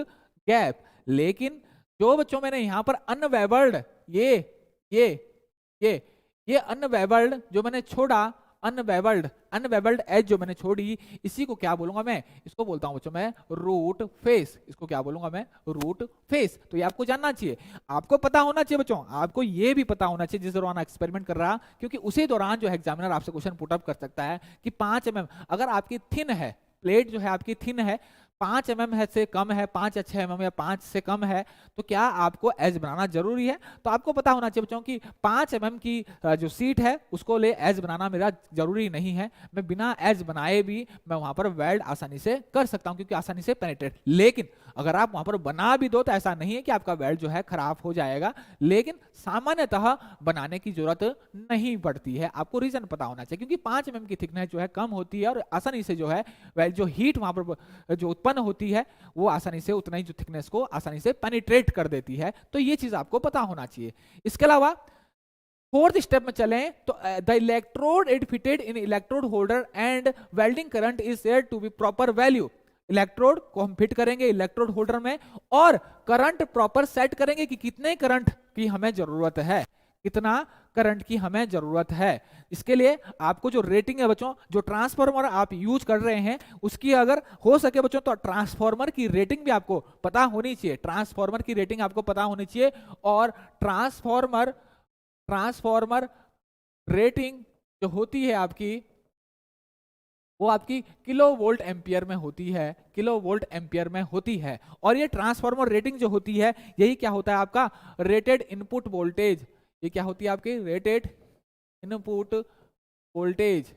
गैप। लेकिन जो बच्चों मैंने यहां पर अनवेबल्ड, ये ये ये अनवेबल्ड जो मैंने छोड़ा, अनवेबल्ड, अनवेबल्ड एज जो मैंने छोड़ी, इसी को क्या बोलूंगा मैं, इसको बोलता हूं बच्चों मैं रूट फेस, इसको क्या बोलूंगा मैं, रूट फेस। तो ये आपको जानना चाहिए, आपको पता होना चाहिए बच्चों, आपको ये भी पता होना चाहिए जिस दौरान एक्सपेरिमेंट कर रहा, क्योंकि उसी दौरान जो है एग्जामिनर आपसे क्वेश्चन पुट अप कर सकता है कि 5 mm अगर आपकी थिन है, प्लेट जो है आपकी थिन है, 5 mm है से कम है, 5 या 6 mm या 5 से कम है, तो क्या आपको एज बनाना जरूरी है? तो आपको पता होना चाहिए बच्चों कि 5 mm की जो सीट है उसको ले एज बनाना मेरा जरूरी नहीं है, मैं बिना एज बनाए भी मैं वहां पर वेल्ड आसानी से कर सकता हूं, क्योंकि आसानी से पेनिट्रेट। लेकिन अगर आप वहां पर बना भी दो तो ऐसा नहीं है कि आपका वेल्ड जो है खराब हो जाएगा, लेकिन सामान्यतः बनाने की जरूरत नहीं पड़ती है। आपको रीजन पता होना चाहिए, क्योंकि 5 mm की थिकनेस जो है कम होती है और आसानी से जो है वेल्ड जो हीट वहां पर जो उत्पन्न होती है वो आसानी से उतना ही जो थिकनेस को आसानी से पेनिट्रेट कर देती है। तो ये चीज आपको पता होना चाहिए। इसके अलावा फोर्थ स्टेप में चलें तो the electrode it fitted in electrode holder and welding current is set to be proper value. Electrode को हम फिट करेंगे इलेक्ट्रोड होल्डर में और करंट प्रॉपर सेट करेंगे कि कितने करंट की हमें जरूरत है, कितना करंट की हमें जरूरत है। इसके लिए आपको जो रेटिंग है बच्चों, जो ट्रांसफार्मर आप यूज कर रहे हैं उसकी अगर हो सके बच्चों तो ट्रांसफार्मर की रेटिंग भी आपको पता होनी चाहिए, ट्रांसफार्मर की रेटिंग आपको पता होनी चाहिए। और ट्रांसफार्मर रेटिंग जो होती है आपकी, वो आपकी किलो वोल्ट एम्पियर में होती है, किलो वोल्ट एम्पियर में होती है। और ये ट्रांसफार्मर रेटिंग जो होती है, यही क्या होता है आपका रेटेड इनपुट वोल्टेज, ये क्या होती है आपकी रेटेड इनपुट वोल्टेज।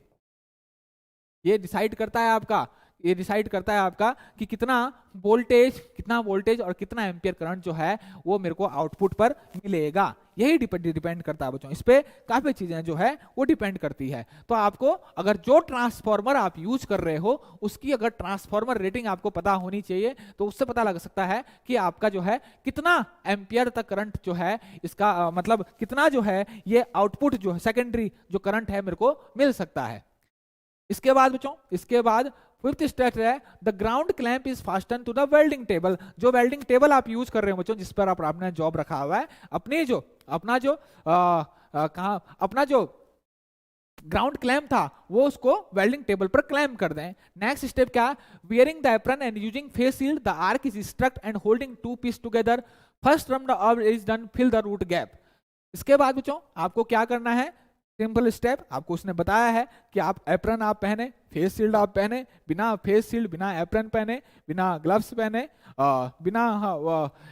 ये डिसाइड करता है आपका, ये डिसाइड करता है आपका कि कितना वोल्टेज और कितना एम्पियर करंट जो है वो मेरे को आउटपुट पर मिलेगा। यही डिपेंड करता है बच्चों, इस पे काफी चीजें जो है वो डिपेंड करती है। तो आपको अगर जो ट्रांसफार्मर आप यूज कर रहे हो उसकी अगर ट्रांसफार्मर रेटिंग आपको पता होनी चाहिए, तो उससे पता लग सकता है कि आपका जो है कितना एम्पियर तक करंट जो है इसका मतलब कितना जो है ये आउटपुट जो है सेकेंडरी जो करंट है मेरे को मिल सकता है। इसके बाद बच्चों, इसके बाद फिफ्थ स्टेप है the ground clamp is fasten to the welding table. जो वेल्डिंग टेबल आप यूज कर रहे हो बच्चों, जिस पर आपने जॉब रखा हुआ है, अपना जो ग्राउंड क्लैंप था वो उसको वेल्डिंग टेबल पर क्लैंप कर दें। नेक्स्ट स्टेप क्या, wearing the apron and using face shield the arc is struck and holding two pieces together. First run is done, fill the root gap. इसके बाद बच्चों आपको क्या करना है, सिंपल स्टेप आपको उसने बताया है कि आप एप्रन आप पहने, फेस शील्ड आप पहने, बिना फेस शील्ड बिना एप्रन पहने, बिना ग्लव्स पहने, बिना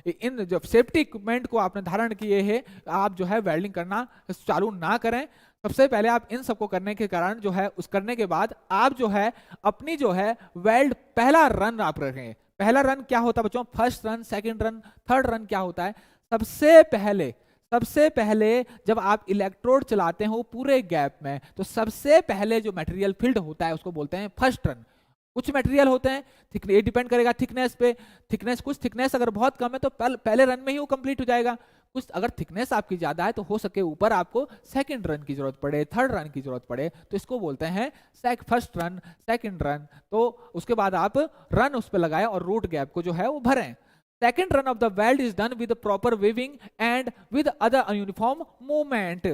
इन जो सेफ्टी इक्विपमेंट को आपने धारण किए हैं, आप जो है वेल्डिंग करना चालू ना करें। सबसे पहले आप इन सबको करने के कारण जो है उस करने के बाद आप जो है अपनी जो है वेल्ड पहला रन आप रखें। पहला रन क्या होता है बच्चों, first run, second run, third run क्या होता है, सबसे पहले जब आप इलेक्ट्रोड चलाते हो पूरे गैप में, तो सबसे पहले जो मटेरियल फील्ड होता है उसको बोलते हैं फर्स्ट रन। कुछ मटेरियल होते हैं, ये डिपेंड करेगा थिकनेस पे, कुछ थिकनेस अगर बहुत कम है तो पहले रन में ही वो कंप्लीट हो जाएगा। कुछ अगर थिकनेस आपकी ज्यादा है तो हो सके ऊपर आपको सेकंड रन की जरूरत पड़े, थर्ड रन की जरूरत पड़े, तो इसको बोलते हैं फर्स्ट रन, सेकंड रन। तो उसके बाद आप रन उस पर लगाए और रूट गैप को जो है वो भरें। Second run of the weld is done with the proper weaving and with other uniform movement.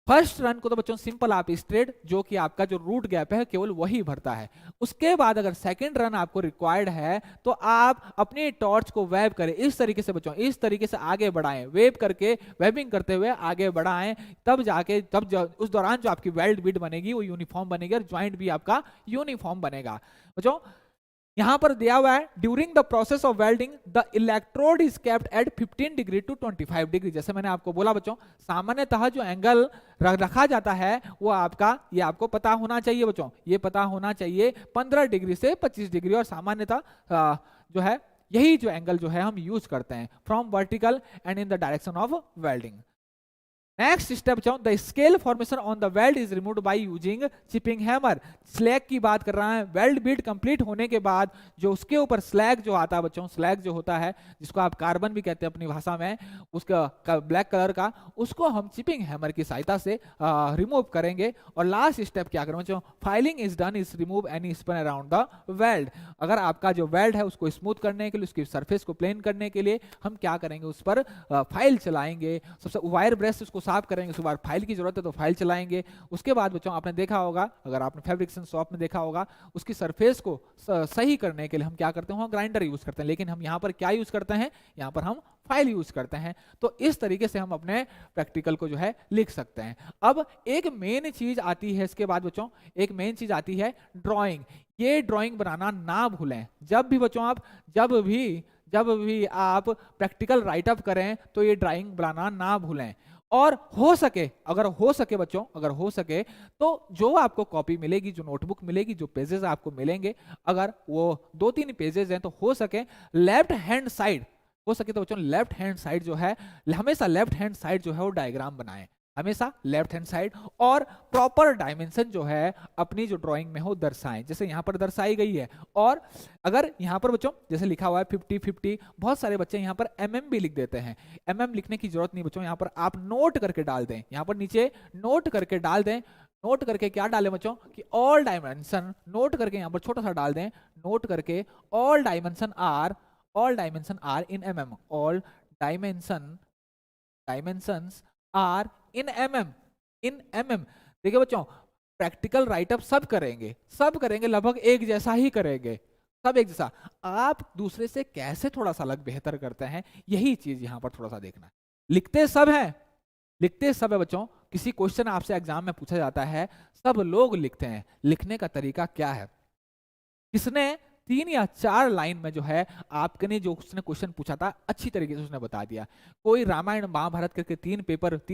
First run को तो बच्चों सिंपल आप स्ट्रेट जो कि आपका जो रूट गैप है केवल वही भरता है। उसके बाद अगर सेकंड रन आपको रिक्वायर्ड है तो आप अपनी टॉर्च को वेब करें, इस तरीके से बच्चों, इस तरीके से आगे बढ़ाएं, वेब करके वेबिंग करते हुए आगे बढ़ाएं, तब उस दौरान जो आपकी वेल्ड बिट बनेगी वो यूनिफॉर्म बनेगी और ज्वाइंट भी आपका यूनिफॉर्म बनेगा। बच्चों यहां पर दिया हुआ है during the process of welding the electrode is kept at 15 degree to 25 degree. जैसे मैंने आपको बोला बच्चों, सामान्यतः जो एंगल रखा जाता है वो आपका, ये आपको पता होना चाहिए बच्चों, ये पता होना चाहिए 15 डिग्री से 25 डिग्री। और सामान्यतः जो है यही जो एंगल जो है हम यूज करते हैं from vertical and in the direction of welding. Next step बच्चों, the scale formation on the weld is removed by using chipping hammer. Slag की बात कर रहा है, वेल्ड बीट कंप्लीट होने के बाद जो उसके ऊपर स्लैग जो आता है बच्चों, स्लैग जो होता है जिसको आप कार्बन भी कहते हैं अपनी भाषा में, उसका ब्लैक कलर का, उसको हम चिपिंग हैमर की सहायता से रिमूव करेंगे। और लास्ट स्टेप क्या करें बच्चों, filing is done is remove any spin around the weld. अगर आपका जो वेल्ड है उसको स्मूथ करने के लिए, उसकी सरफेस को प्लेन करने के लिए हम क्या करेंगे, उस पर फाइल चलाएंगे। सबसे वायर ब्रश उसको साफ करेंगे, उसके बाद फाइल की जरूरत है तो फाइल चलाएंगे। उसके बाद बच्चों आपने देखा होगा, अगर आपने फैब्रिकेशन शॉप में देखा होगा, उसकी सरफेस को सही करने के लिए हम क्या करते हैं, ग्राइंडर यूज करते हैं, लेकिन हम यहाँ पर क्या यूज करते हैं, यहाँ पर हम फाइल यूज करते हैं। तो इस तरीके से हम अपने प्रैक्टिकल को जो है लिख सकते हैं। अब एक मेन चीज आती है इसके बाद बच्चों, एक मेन चीज आती है ड्राइंग। ये ड्राइंग बनाना ना भूलें। जब भी बच्चों आप जब भी आप प्रैक्टिकल राइटअप करें तो ये ड्राइंग बनाना ना भूलें। और हो सके, अगर हो सके बच्चों, अगर हो सके तो जो आपको कॉपी मिलेगी, जो नोटबुक मिलेगी, जो पेजेस आपको मिलेंगे, अगर वो 2-3 पेजेस हैं तो हो सके लेफ्ट हैंड साइड, हो सके तो बच्चों लेफ्ट हैंड साइड जो है, हमेशा लेफ्ट हैंड साइड जो है वो डायग्राम बनाएं, हमेशा लेफ्ट हैंड साइड। और प्रॉपर डायमेंशन जो है अपनी जो ड्राइंग में हो दर्शाएं, जैसे यहाँ पर दर्शाई गई है। और अगर यहाँ पर बच्चों जैसे लिखा हुआ है 50-50, बहुत सारे बच्चे यहाँ पर mm भी लिख देते हैं। mm लिखने की जरूरत नहीं बच्चों, यहाँ पर आप नोट करके डाल दें, यहाँ पर नीचे नोट करके डाल दें। नोट करके क्या डालें बच्चों कि ऑल डायमेंशन, नोट करके यहाँ पर छोटा सा डाल दें, नोट करके all dimension are in mm, all dimensions are in mm। देखिए बच्चों, प्रैक्टिकल राइटअप सब करेंगे लगभग एक जैसा ही करेंगे, सब एक जैसा। आप दूसरे से कैसे थोड़ा सा अलग बेहतर करते हैं, यही चीज यहां पर थोड़ा सा देखना है। लिखते सब है बच्चों। किसी क्वेश्चन आपसे एग्जाम में पूछा जाता है, सब लोग लिखते हैं, लिखने का तरीका क्या है, किसने 3 या 4 लाइन में जो है आपके ने जो उसने क्वेश्चन पूछा था अच्छी तरीके से उसने बता दिया। कोई रामायण महाभारत करके 3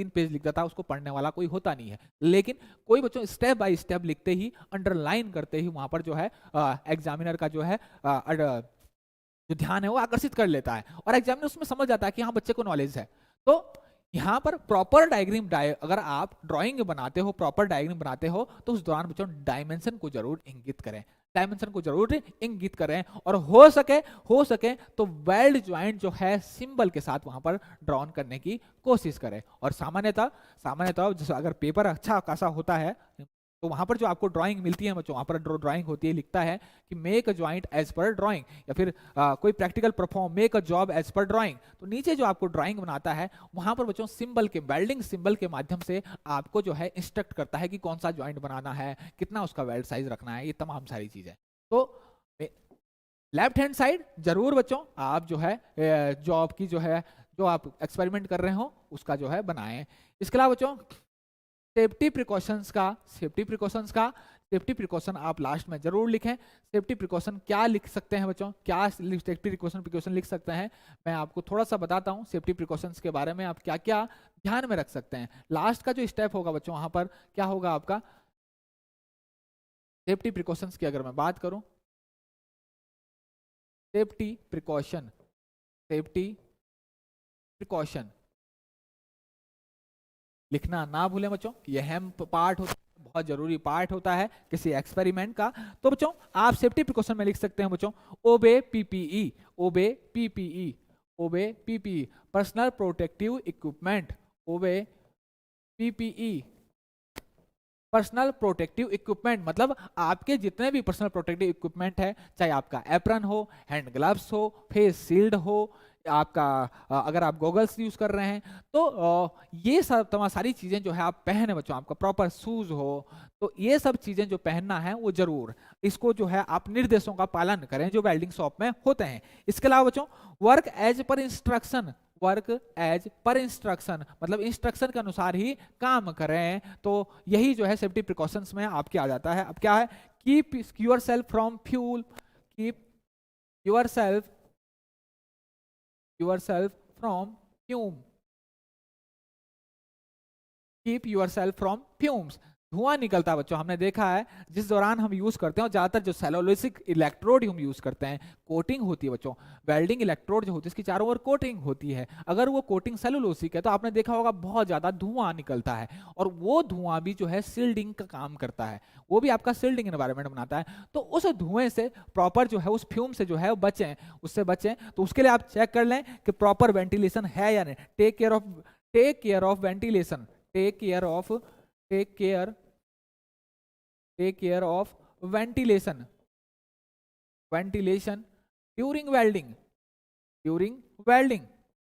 पेज लिखता था, उसको पढ़ने वाला कोई होता नहीं है। लेकिन कोई बच्चों स्टेप बाय स्टेप लिखते ही, अंडरलाइन करते ही वहां पर जो है एग्जामिनर का जो है जो ध्यान है वो आकर्षित कर लेता है, और एग्जामिनर उसमें समझ जाता है कि हाँ बच्चे को नॉलेज है। तो यहाँ पर प्रॉपर अगर आप ड्राइंग बनाते हो, प्रॉपर डायग्राम बनाते हो, तो उस दौरान बच्चों डायमेंशन को जरूर इंगित करें, और हो सके तो वेल्ड ज्वाइंट जो है सिंबल के साथ वहां पर ड्रॉन करने की कोशिश करें। और सामान्यतः जैसे अगर पेपर अच्छा खासा होता है तो वहां पर जो आपको ड्राइंग मिलती है बच्चों, वहां पर ड्राइंग होती है, लिखता है कि make a joint as per drawing, या फिर कोई practical perform make a job as per drawing. तो नीचे जो आपको ड्राइंग बनाता है वहां पर बच्चों वेल्डिंग सिंबल के माध्यम से आपको जो है इंस्ट्रक्ट करता है कि कौन सा ज्वाइंट बनाना है, कितना उसका वेल्ड साइज रखना है, ये तमाम सारी चीजें। तो लेफ्ट हैंड साइड जरूर बच्चों आप जो है जॉब की जो है, जो आप एक्सपेरिमेंट कर रहे हो उसका जो है बनाएं। इसके अलावा बच्चों सेफ्टी प्रिकॉशन आप लास्ट में जरूर लिखें। सेफ्टी प्रिकॉशन क्या लिख सकते हैं बच्चों, क्या सेफ्टी प्रिकॉशन लिख सकते हैं, मैं आपको थोड़ा सा बताता हूं सेफ्टी प्रिकॉशंस के बारे में, आप क्या क्या ध्यान में रख सकते हैं। लास्ट का जो स्टेप होगा बच्चों, वहां पर क्या होगा आपका सेफ्टी प्रिकॉशंस की अगर मैं बात करूं, सेफ्टी प्रिकॉशन लिखना ना भूलें बच्चों, यह अहम पार्ट होता है, बहुत जरूरी पार्ट होता है किसी एक्सपेरिमेंट का। तो बच्चों आप सेफ्टी प्रिकॉशन में लिख सकते हैं बच्चों obey PPE, personal protective equipment, obey PPE personal protective equipment, मतलब आपके जितने भी पर्सनल प्रोटेक्टिव इक्विपमेंट है, चाहे आपका एप्रन हो, हैंड ग्लव्स हो, फेस शील्ड हो, आपका अगर आप गॉगल्स यूज कर रहे हैं तो ये सब तमाम सारी चीजें जो है आप पहने बच्चों, आपका प्रॉपर शूज हो, तो ये सब चीजें जो पहनना है वो जरूर इसको जो है आप निर्देशों का पालन करें जो वेल्डिंग शॉप में होते हैं। इसके अलावा बच्चों वर्क एज पर इंस्ट्रक्शन, मतलब इंस्ट्रक्शन के अनुसार ही काम करें। तो यही जो है सेफ्टी प्रिकॉशंस में आपके आ जाता है। अब क्या है, keep yourself from fuel, keep yourself from fume, keep yourself from fumes. धुआं निकलता है बच्चों, हमने देखा है जिस दौरान हम यूज करते हैं, और ज्यादातर जो सेलुलोसिक इलेक्ट्रोड हम यूज करते हैं, कोटिंग होती है बच्चों, वेल्डिंग इलेक्ट्रोड जो होती है इसकी चारों ओर कोटिंग होती है, अगर वो कोटिंग सेलुलोसिक है तो आपने देखा होगा बहुत ज्यादा धुआं निकलता है, और वो धुआं भी जो है सील्डिंग का काम करता है, वो भी आपका सील्डिंग एनवायरनमेंट बनाता है। तो उस धुएं से प्रॉपर जो है, उस फ्यूम से जो है बचें, उससे बचें, तो उसके लिए आप चेक कर लें कि प्रॉपर वेंटिलेशन है या नहीं। Take care of ventilation, take care of take care of ventilation during welding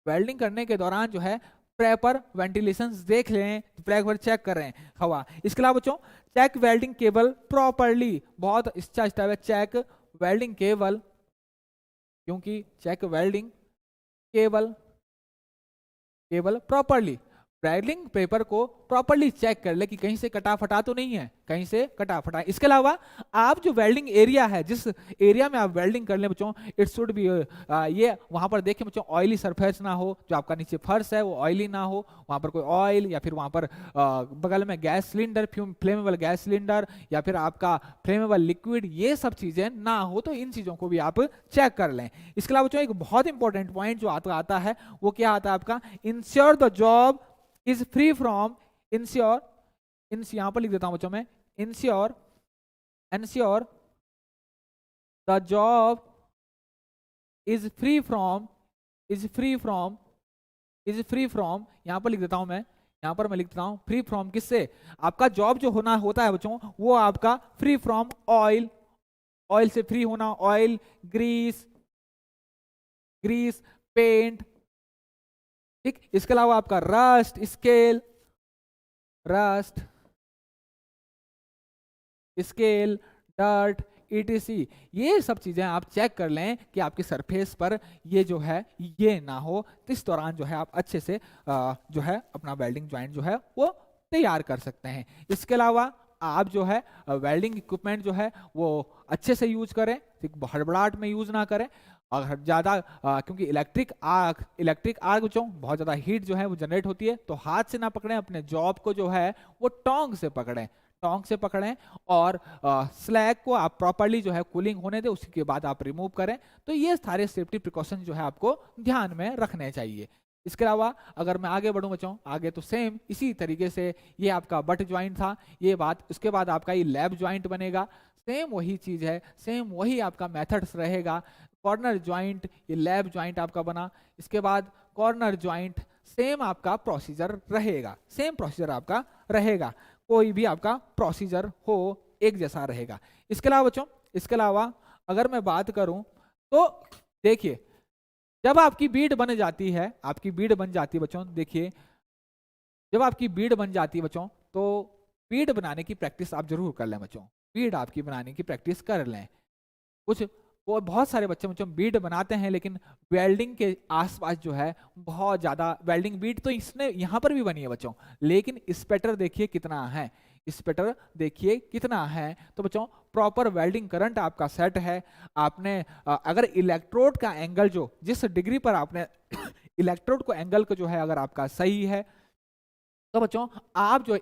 welding करने के दौरान जो है प्रॉपर वेंटिलेशन देख लें, प्रॉपर चेक कर रहे हैं हवा। इसके अलावा बच्चों चेक वेल्डिंग केबल प्रॉपरली, बहुत अच्छा स्टेप है, चेक वेल्डिंग केबल, क्योंकि check welding cable properly, welding paper को प्रॉपरली चेक कर ले कि कहीं से कटा फटा तो नहीं है, कहीं से कटा फटा। इसके अलावा आप जो वेल्डिंग एरिया है, जिस एरिया में आप वेल्डिंग कर ले बच्चों, इट शुड बी ये वहां पर देखें बच्चों ऑयली सरफेस ना हो, जो आपका नीचे फर्श है वो ऑयली ना हो, वहां पर कोई ऑयल या फिर वहां पर बगल में gas cylinder, flammable gas cylinder या फिर आपका फ्लेमेबल लिक्विड, ये सब चीजें ना हो, तो इन चीजों को भी आप चेक कर लें। इसके अलावा बच्चों एक बहुत इंपॉर्टेंट पॉइंट जो आता है वो क्या आता है आपका, ensure the job is free from, यहां पर लिख देता हूं बच्चों में, ensure the job is free from, यहां पर लिख देता हूं मैं, यहां पर मैं लिख देता हूं फ्री फ्रॉम किससे, आपका जॉब जो होना होता है बच्चों वो आपका फ्री फ्रॉम ऑयल, ऑयल से फ्री होना, ऑयल, ग्रीस, पेंट, ठीक। इसके अलावा आपका रस्ट, स्केल, डर्ट, ETC, ये सब चीजें आप चेक कर लें कि आपकी सरफेस पर ये जो है ये ना हो, तो इस दौरान जो है आप अच्छे से जो है अपना वेल्डिंग जॉइंट जो है वो तैयार कर सकते हैं। इसके अलावा आप जो है वेल्डिंग इक्विपमेंट जो है वो अच्छे से यूज करें, हड़बड़ाहट में यूज ना करें, और ज़्यादा क्योंकि इलेक्ट्रिक आग बच्चों बहुत ज़्यादा हीट जो है वो जनरेट होती है, तो हाथ से ना पकड़ें, अपने जॉब को जो है वो टोंग से पकड़ें, और स्लैग को आप प्रॉपर्ली जो है कूलिंग होने दें, उसके बाद आप रिमूव करें। तो ये सारे सेफ्टी प्रिकॉशन जो है आपको ध्यान में रखने चाहिए। इसके अलावा अगर मैं आगे बढ़ूं बच्चों, आगे तो सेम इसी तरीके से, ये आपका बट ज्वाइंट था, ये बात, उसके बाद आपका ये लैब ज्वाइंट बनेगा, सेम वही चीज है, सेम वही आपका मेथड्स रहेगा। कॉर्नर ज्वाइंट, ये लैब ज्वाइंट आपका बना, इसके बाद कॉर्नर ज्वाइंट, सेम आपका प्रोसीजर रहेगा, कोई भी आपका प्रोसीजर हो एक जैसा रहेगा। इसके अलावा बच्चों, इसके अलावा अगर मैं बात करूं तो देखिए, जब आपकी बीड बन जाती है बच्चों, देखिए जब आपकी बीड बन जाती है बच्चों, तो बीड बनाने की प्रैक्टिस आप जरूर कर लें बच्चों, बीड आपकी बनाने की प्रैक्टिस कर लें। कुछ वो बहुत सारे बच्चों बीड बनाते हैं, लेकिन वेल्डिंग के आसपास जो है बहुत ज्यादा वेल्डिंग बीड तो इसने यहाँ पर भी बनी है बच्चों, लेकिन स्पेटर देखिए कितना है, तो बच्चों प्रॉपर वेल्डिंग करंट आपका सेट है। आपने अगर इलेक्ट्रोड का एंगल जो जिस डिग्री पर आपने इलेक्ट्रोड को एंगल को जो है अगर आपका सही है, तो बच्चों आप जो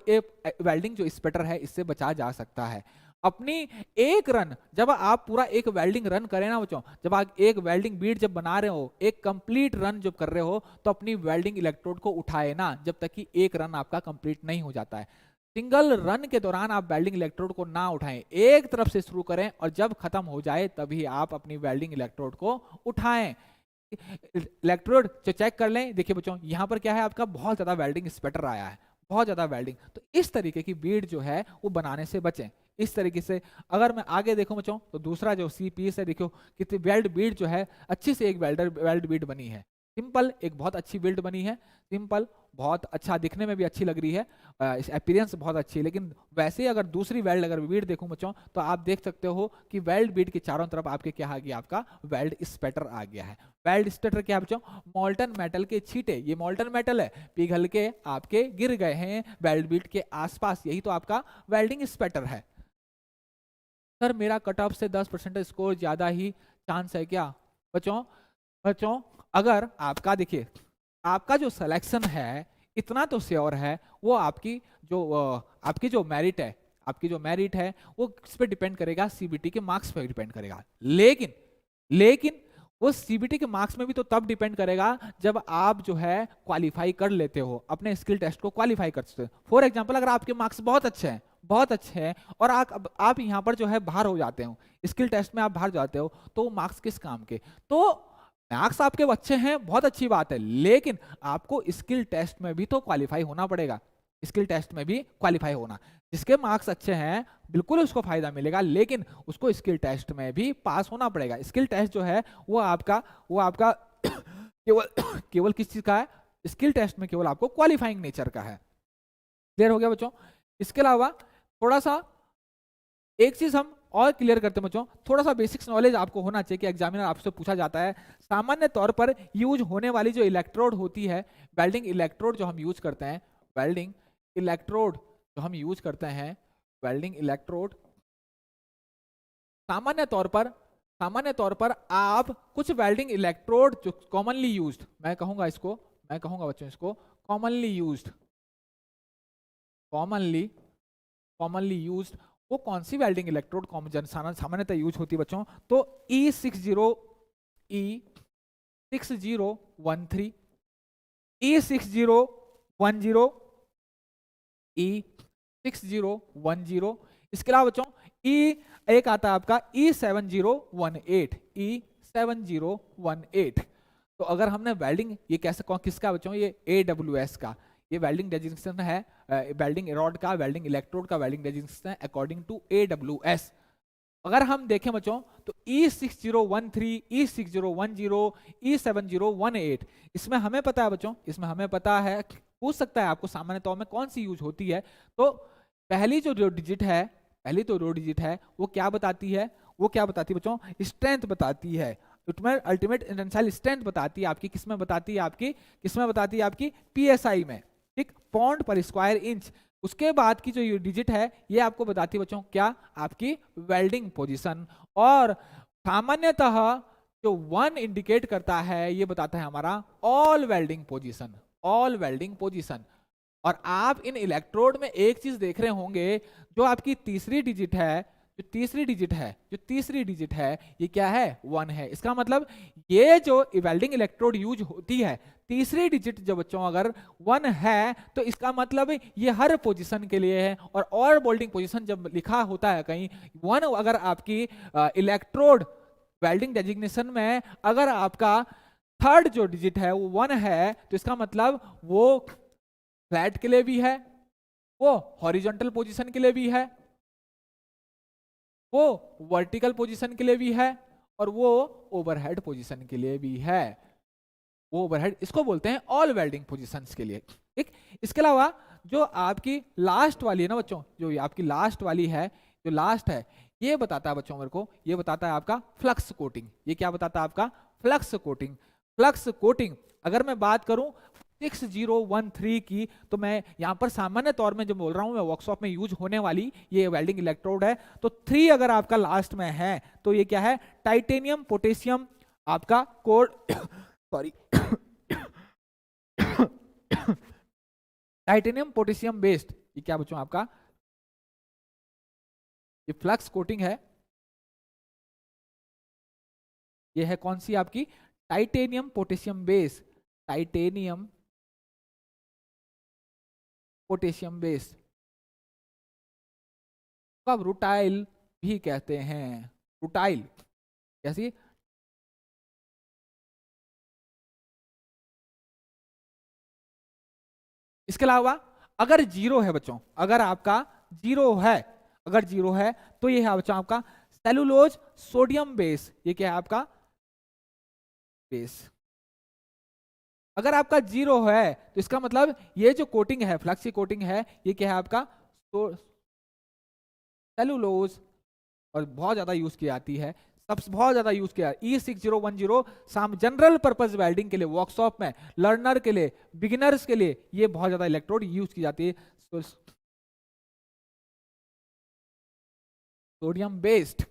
वेल्डिंग जो स्पेटर है इससे बचा जा सकता है। अपनी एक रन, जब आप पूरा एक वेल्डिंग रन करें ना बच्चों, जब आप एक वेल्डिंग बीड जब बना रहे हो, एक कंप्लीट रन जब कर रहे हो, तो अपनी वेल्डिंग इलेक्ट्रोड को उठाए ना जब तक कि एक रन आपका कंप्लीट नहीं हो जाता है। सिंगल रन के दौरान आप वेल्डिंग इलेक्ट्रोड को ना उठाएं, एक तरफ से शुरू करें और जब खत्म हो जाए तभी आप अपनी वेल्डिंग इलेक्ट्रोड को उठाएं। इलेक्ट्रोड जो चेक कर लें, देखिए बच्चों यहाँ पर क्या है, आपका बहुत ज्यादा वेल्डिंग स्पेटर आया है, बहुत ज्यादा वेल्डिंग, तो इस तरीके की बीड जो है वो बनाने से बचें। इस तरीके से अगर मैं आगे देखूं बच्चों, तो दूसरा जो सी पीस है, देखो कितनी वेल्ड बीड जो है अच्छी से एक वेल्ड बीड बनी है, सिंपल एक बहुत अच्छी बिल्ड बनी है, सिंपल बहुत अच्छा दिखने में भी अच्छी लग रही है, अपीयरेंस बहुत अच्छी है। लेकिन वैसे अगर दूसरी वेल्ड अगर बीड देखूं बच्चों, तो आप देख सकते हो कि वेल्ड बीड के चारों तरफ आपके क्या आ गया, आपका वेल्ड स्पेटर आ गया है। वेल्ड स्पेटर क्या है बच्चों, मोल्टन मेटल के छींटे, ये मोल्टन मेटल है, पिघल के आपके गिर गए हैं वेल्ड बीड के आसपास, यही तो आपका वेल्डिंग स्पेटर है। सर मेरा कट ऑफ से 10% स्कोर ज्यादा ही चांस है क्या? बच्चों अगर आपका देखिए आपका जो सिलेक्शन है इतना तो श्योर है, वो आपकी जो मेरिट है वो किस पे डिपेंड करेगा, सीबीटी के मार्क्स पे डिपेंड करेगा। लेकिन वो सीबीटी के मार्क्स में भी तो तब डिपेंड करेगा जब आप जो है क्वालिफाई कर लेते हो, अपने स्किल टेस्ट को क्वालिफाई कर सकते हो। फॉर एग्जांपल अगर आपके मार्क्स बहुत अच्छे हैं और आप यहाँ पर जो है बाहर हो जाते हो, स्किल टेस्ट में आप बाहर जाते हो, तो मार्क्स किस काम के? तो मार्क्स आपके अच्छे हैं, बहुत अच्छी बात है, लेकिन आपको स्किल टेस्ट में भी तो क्वालिफाई होना पड़ेगा। स्किल टेस्ट में भी क्वालिफाई होना, जिसके मार्क्स अच्छे हैं बिल्कुल उसको फायदा मिलेगा, लेकिन उसको स्किल टेस्ट में भी पास होना पड़ेगा। स्किल टेस्ट जो है वो आपका केवल किस चीज का है? स्किल टेस्ट में केवल आपको क्वालिफाइंग नेचर का है। क्लियर हो गया बच्चों? इसके अलावा थोड़ा सा एक चीज हम और क्लियर करते हैं बच्चों, थोड़ा सा बेसिक्स नॉलेज आपको होना चाहिए कि एग्जामिनर आपसे पूछा जाता है। सामान्य तौर पर यूज होने वाली जो इलेक्ट्रोड होती है, वेल्डिंग इलेक्ट्रोड जो हम यूज करते हैं, वेल्डिंग इलेक्ट्रोड जो हम यूज करते हैं, वेल्डिंग इलेक्ट्रोड सामान्य तौर पर आप कुछ वेल्डिंग इलेक्ट्रोड जो कॉमनली यूज्ड, मैं कहूंगा बच्चों इसको कॉमनली यूज्ड, वो कौन सी वेल्डिंग इलेक्ट्रोड सामान्यतः यूज होती है बच्चों? तो E6013, E6010, E6010, इसके अलावा बच्चों एक आता है आपका E7018। तो अगर हमने वेल्डिंग, ये कैसे किसका बच्चों? ये AWS का, ये वेल्डिंग डेजिग्नेशन है, वेल्डिंग रॉड का, वेल्डिंग इलेक्ट्रोड का वेल्डिंग डेजिग्नेशन है अकॉर्डिंग टू AWS। अगर हम देखें बच्चों तो E6013, E6010, E7018, इसमें हमें पता है बच्चों, पूछ सकता है आपको सामान्य तौर में कौन सी यूज होती है। तो पहली रो डिजिट है वो क्या बताती है? बच्चों स्ट्रेंथ बताती है, अल्टीमेट टेंसाइल स्ट्रेंथ बताती है आपकी, किसमें बताती है आपकी PSI में, ठीक, पॉन्ड पर स्क्वायर इंच। उसके बाद की जो डिजिट है ये आपको बताती है बच्चों क्या? आपकी वेल्डिंग पोजीशन। और सामान्यतः जो 1 इंडिकेट करता है ये बताता है हमारा ऑल वेल्डिंग पोजीशन। और आप इन इलेक्ट्रोड में एक चीज देख रहे होंगे, जो आपकी तीसरी डिजिट है ये क्या है? 1 है। इसका मतलब ये जो वेल्डिंग इलेक्ट्रोड यूज होती है, तीसरी डिजिट जो बच्चों अगर 1 है तो इसका मतलब ये हर पोजीशन के लिए है। और बोल्डिंग पोजीशन जब लिखा होता है कहीं 1, अगर आपकी इलेक्ट्रोड वेल्डिंग डेजिग्नेशन में अगर आपका थर्ड जो डिजिट है वो 1 है, तो इसका मतलब वो फ्लैट के लिए भी है, वो हॉरिजॉन्टल पोजीशन के लिए भी है, वो वर्टिकल पोजीशन के लिए भी है, और वो ओवरहेड पोजीशन के लिए भी है। वो ओवरहेड इसको बोलते हैं ऑल वेल्डिंग पोजीशंस के लिए, ठीक। इसके अलावा जो आपकी लास्ट वाली है ना बच्चों, जो आपकी लास्ट वाली है, जो लास्ट है, ये बताता है बच्चों मेरे को, ये बताता है आपका फ्लक्स कोटिंग। ये क्या बताता है आपका? Flux coating. अगर मैं बात करूं 6013 की, तो मैं यहां पर सामान्य तौर में जो बोल रहा हूं, मैं वर्कशॉप में यूज होने वाली ये वेल्डिंग इलेक्ट्रोड है। तो 3 अगर आपका लास्ट में है तो ये क्या है? टाइटेनियम पोटेशियम आपका code sorry titanium potassium based, ये क्या बच्चों आपका? ये फ्लक्स कोटिंग है। ये है कौन सी आपकी? Titanium potassium base, titanium potassium base, कब रुटाइल भी कहते हैं, रुटाइल कैसी? इसके अलावा अगर जीरो है बच्चों, अगर आपका जीरो है तो ये है बच्चों आपका सेलुलोज सोडियम बेस। ये क्या है आपका? बेस। अगर आपका जीरो है तो इसका मतलब ये जो कोटिंग है, फ्लक्स की कोटिंग है, ये क्या है आपका? सेलुलोज। और बहुत ज्यादा यूज की जाती है, सबसे बहुत ज्यादा यूज किया E6010 जनरल पर्पज वेल्डिंग के लिए, वर्कशॉप में लर्नर के लिए, बिगिनर्स के लिए ये बहुत ज्यादा इलेक्ट्रोड यूज की जाती है, सोडियम बेस्ड।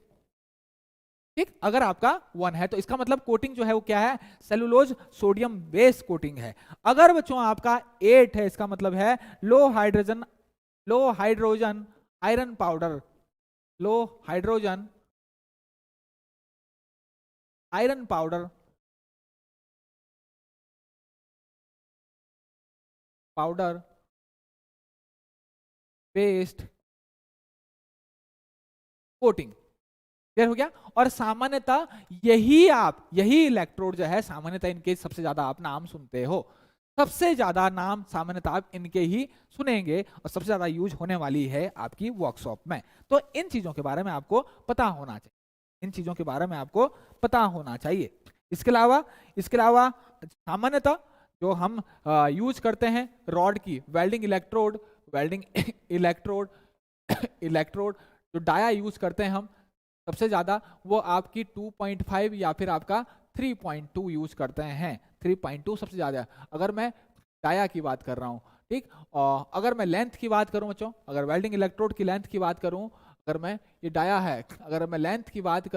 ठीक, अगर आपका 1 है तो इसका मतलब कोटिंग जो है वो क्या है, सेलुलोज सोडियम बेस कोटिंग है। अगर बच्चों आपका 8 है, इसका मतलब है low hydrogen iron powder, low hydrogen iron powder based coating. Clear हो गया। और सामान्यतः यही इलेक्ट्रोड जो है सामान्यतः इनके सबसे ज्यादा आप नाम सुनते हो, सबसे ज्यादा नाम सामान्यतः आप इनके ही सुनेंगे और सबसे ज्यादा यूज होने वाली है आपकी वर्कशॉप में। तो इन चीजों के बारे में आपको पता होना चाहिए, इन चीजों के बारे में आपको पता होना चाहिए। इसके अलावा सामान्यतः जो हम यूज करते हैं रॉड की वेल्डिंग इलेक्ट्रोड इलेक्ट्रोड जो डाया यूज करते हैं हम सबसे ज्यादा, वो आपकी 2.5 या फिर आपका 3.2 यूज करते हैं। 3.2 सबसे ज्यादा, अगर मैं डाया की बात कर रहा हूँ। ठीक, और अगर मैं लेंथ की बात करूं बच्चों, अगर वेल्डिंग इलेक्ट्रोड की लेंथ की बात करूं, अगर मैं ये डाया है, अगर मैं लेंथ की बात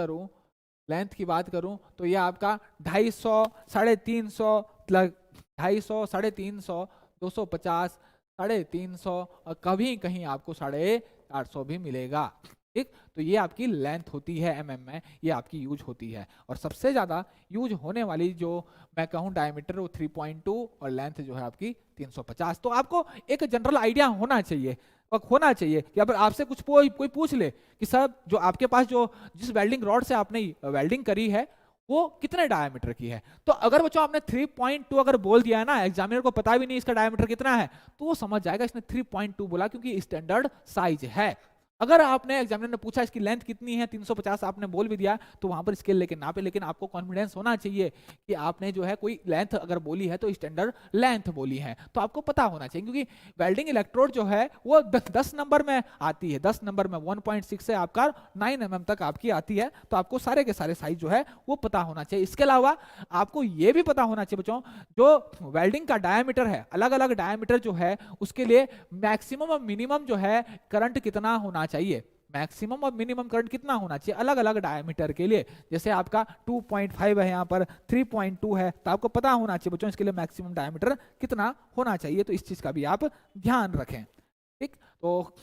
करूं तो ये आपका 250, 350, 250, 350, 250, 350 और कभी कहीं आपको 450 भी मिलेगा। ठीक, तो ये आपकी लेंथ होती है एमएम में, ये आपकी यूज होती है। और सबसे ज्यादा यूज होने वाली जो मैं कहूँ डायमीटर वो 3.2 और लेंथ जो है आपकी 350। तो आपको एक जनरल आइडिया होना चाहिए कि अगर आपसे कोई पूछ ले कि सर जो आपके पास जो जिस वेल्डिंग रॉड से आपने वेल्डिंग करी है वो कितने डायमीटर की है, तो अगर बच्चों आपने 3.2 अगर बोल दिया है ना, एग्जामिनर को पता भी नहीं इसका डायमीटर कितना है, तो वो समझ जाएगा इसने 3.2 बोला क्योंकि स्टैंडर्ड साइज है। अगर आपने एग्जामिनर ने पूछा इसकी लेंथ कितनी है 350 आपने बोल भी दिया, तो वहां पर स्केल लेके नापे, लेकिन आपको कॉन्फिडेंस होना चाहिए कि आपने जो है कोई लेंथ अगर बोली है तो स्टैंडर्ड लेंथ बोली है, तो आपको पता होना चाहिए। क्योंकि वेल्डिंग इलेक्ट्रोड जो है वो 10 नंबर में आती है, 10 नंबर में 1.6 से आपका 9 mm तक आपकी आती है, तो आपको सारे के सारे साइज जो है वो पता होना चाहिए। इसके अलावा आपको ये भी पता होना चाहिए बच्चों, जो वेल्डिंग का डायमीटर है, अलग अलग डायमीटर जो है उसके लिए मैक्सिमम और मिनिमम जो है करंट कितना होना चाहिए, मैक्सिमम और मिनिमम करंट कितना होना चाहिए अलग अलग डायमीटर के लिए। जैसे आपका 2.5 है, यहाँ पर 3.2 है, तो आपको पता होना चाहिए बच्चों इसके लिए मैक्सिमम डायमीटर कितना होना चाहिए, तो इस चीज का भी आप ध्यान रखें। ठीक, तो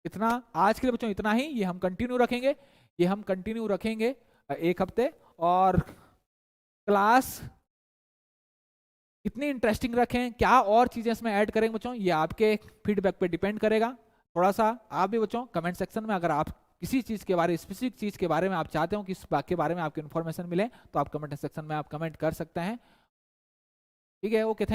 इतना आज के लिए बच्चों, इतना ही। ये हम कंटिन्यू रखेंगे 1 हफ्ते, और क्लास कितनी इंटरेस्टिंग रखें, क्या और चीजें इसमें ऐड करेंगे बच्चों, ये आपके फीडबैक पे डिपेंड करेगा। थोड़ा सा आप भी बच्चों कमेंट सेक्शन में अगर आप किसी चीज के बारे स्पेसिफिक चीज के बारे में आप चाहते हो कि इस बात के बारे में आपको इन्फॉर्मेशन मिले, तो आप कमेंट सेक्शन में आप कमेंट कर सकते हैं। ठीक है, ओके।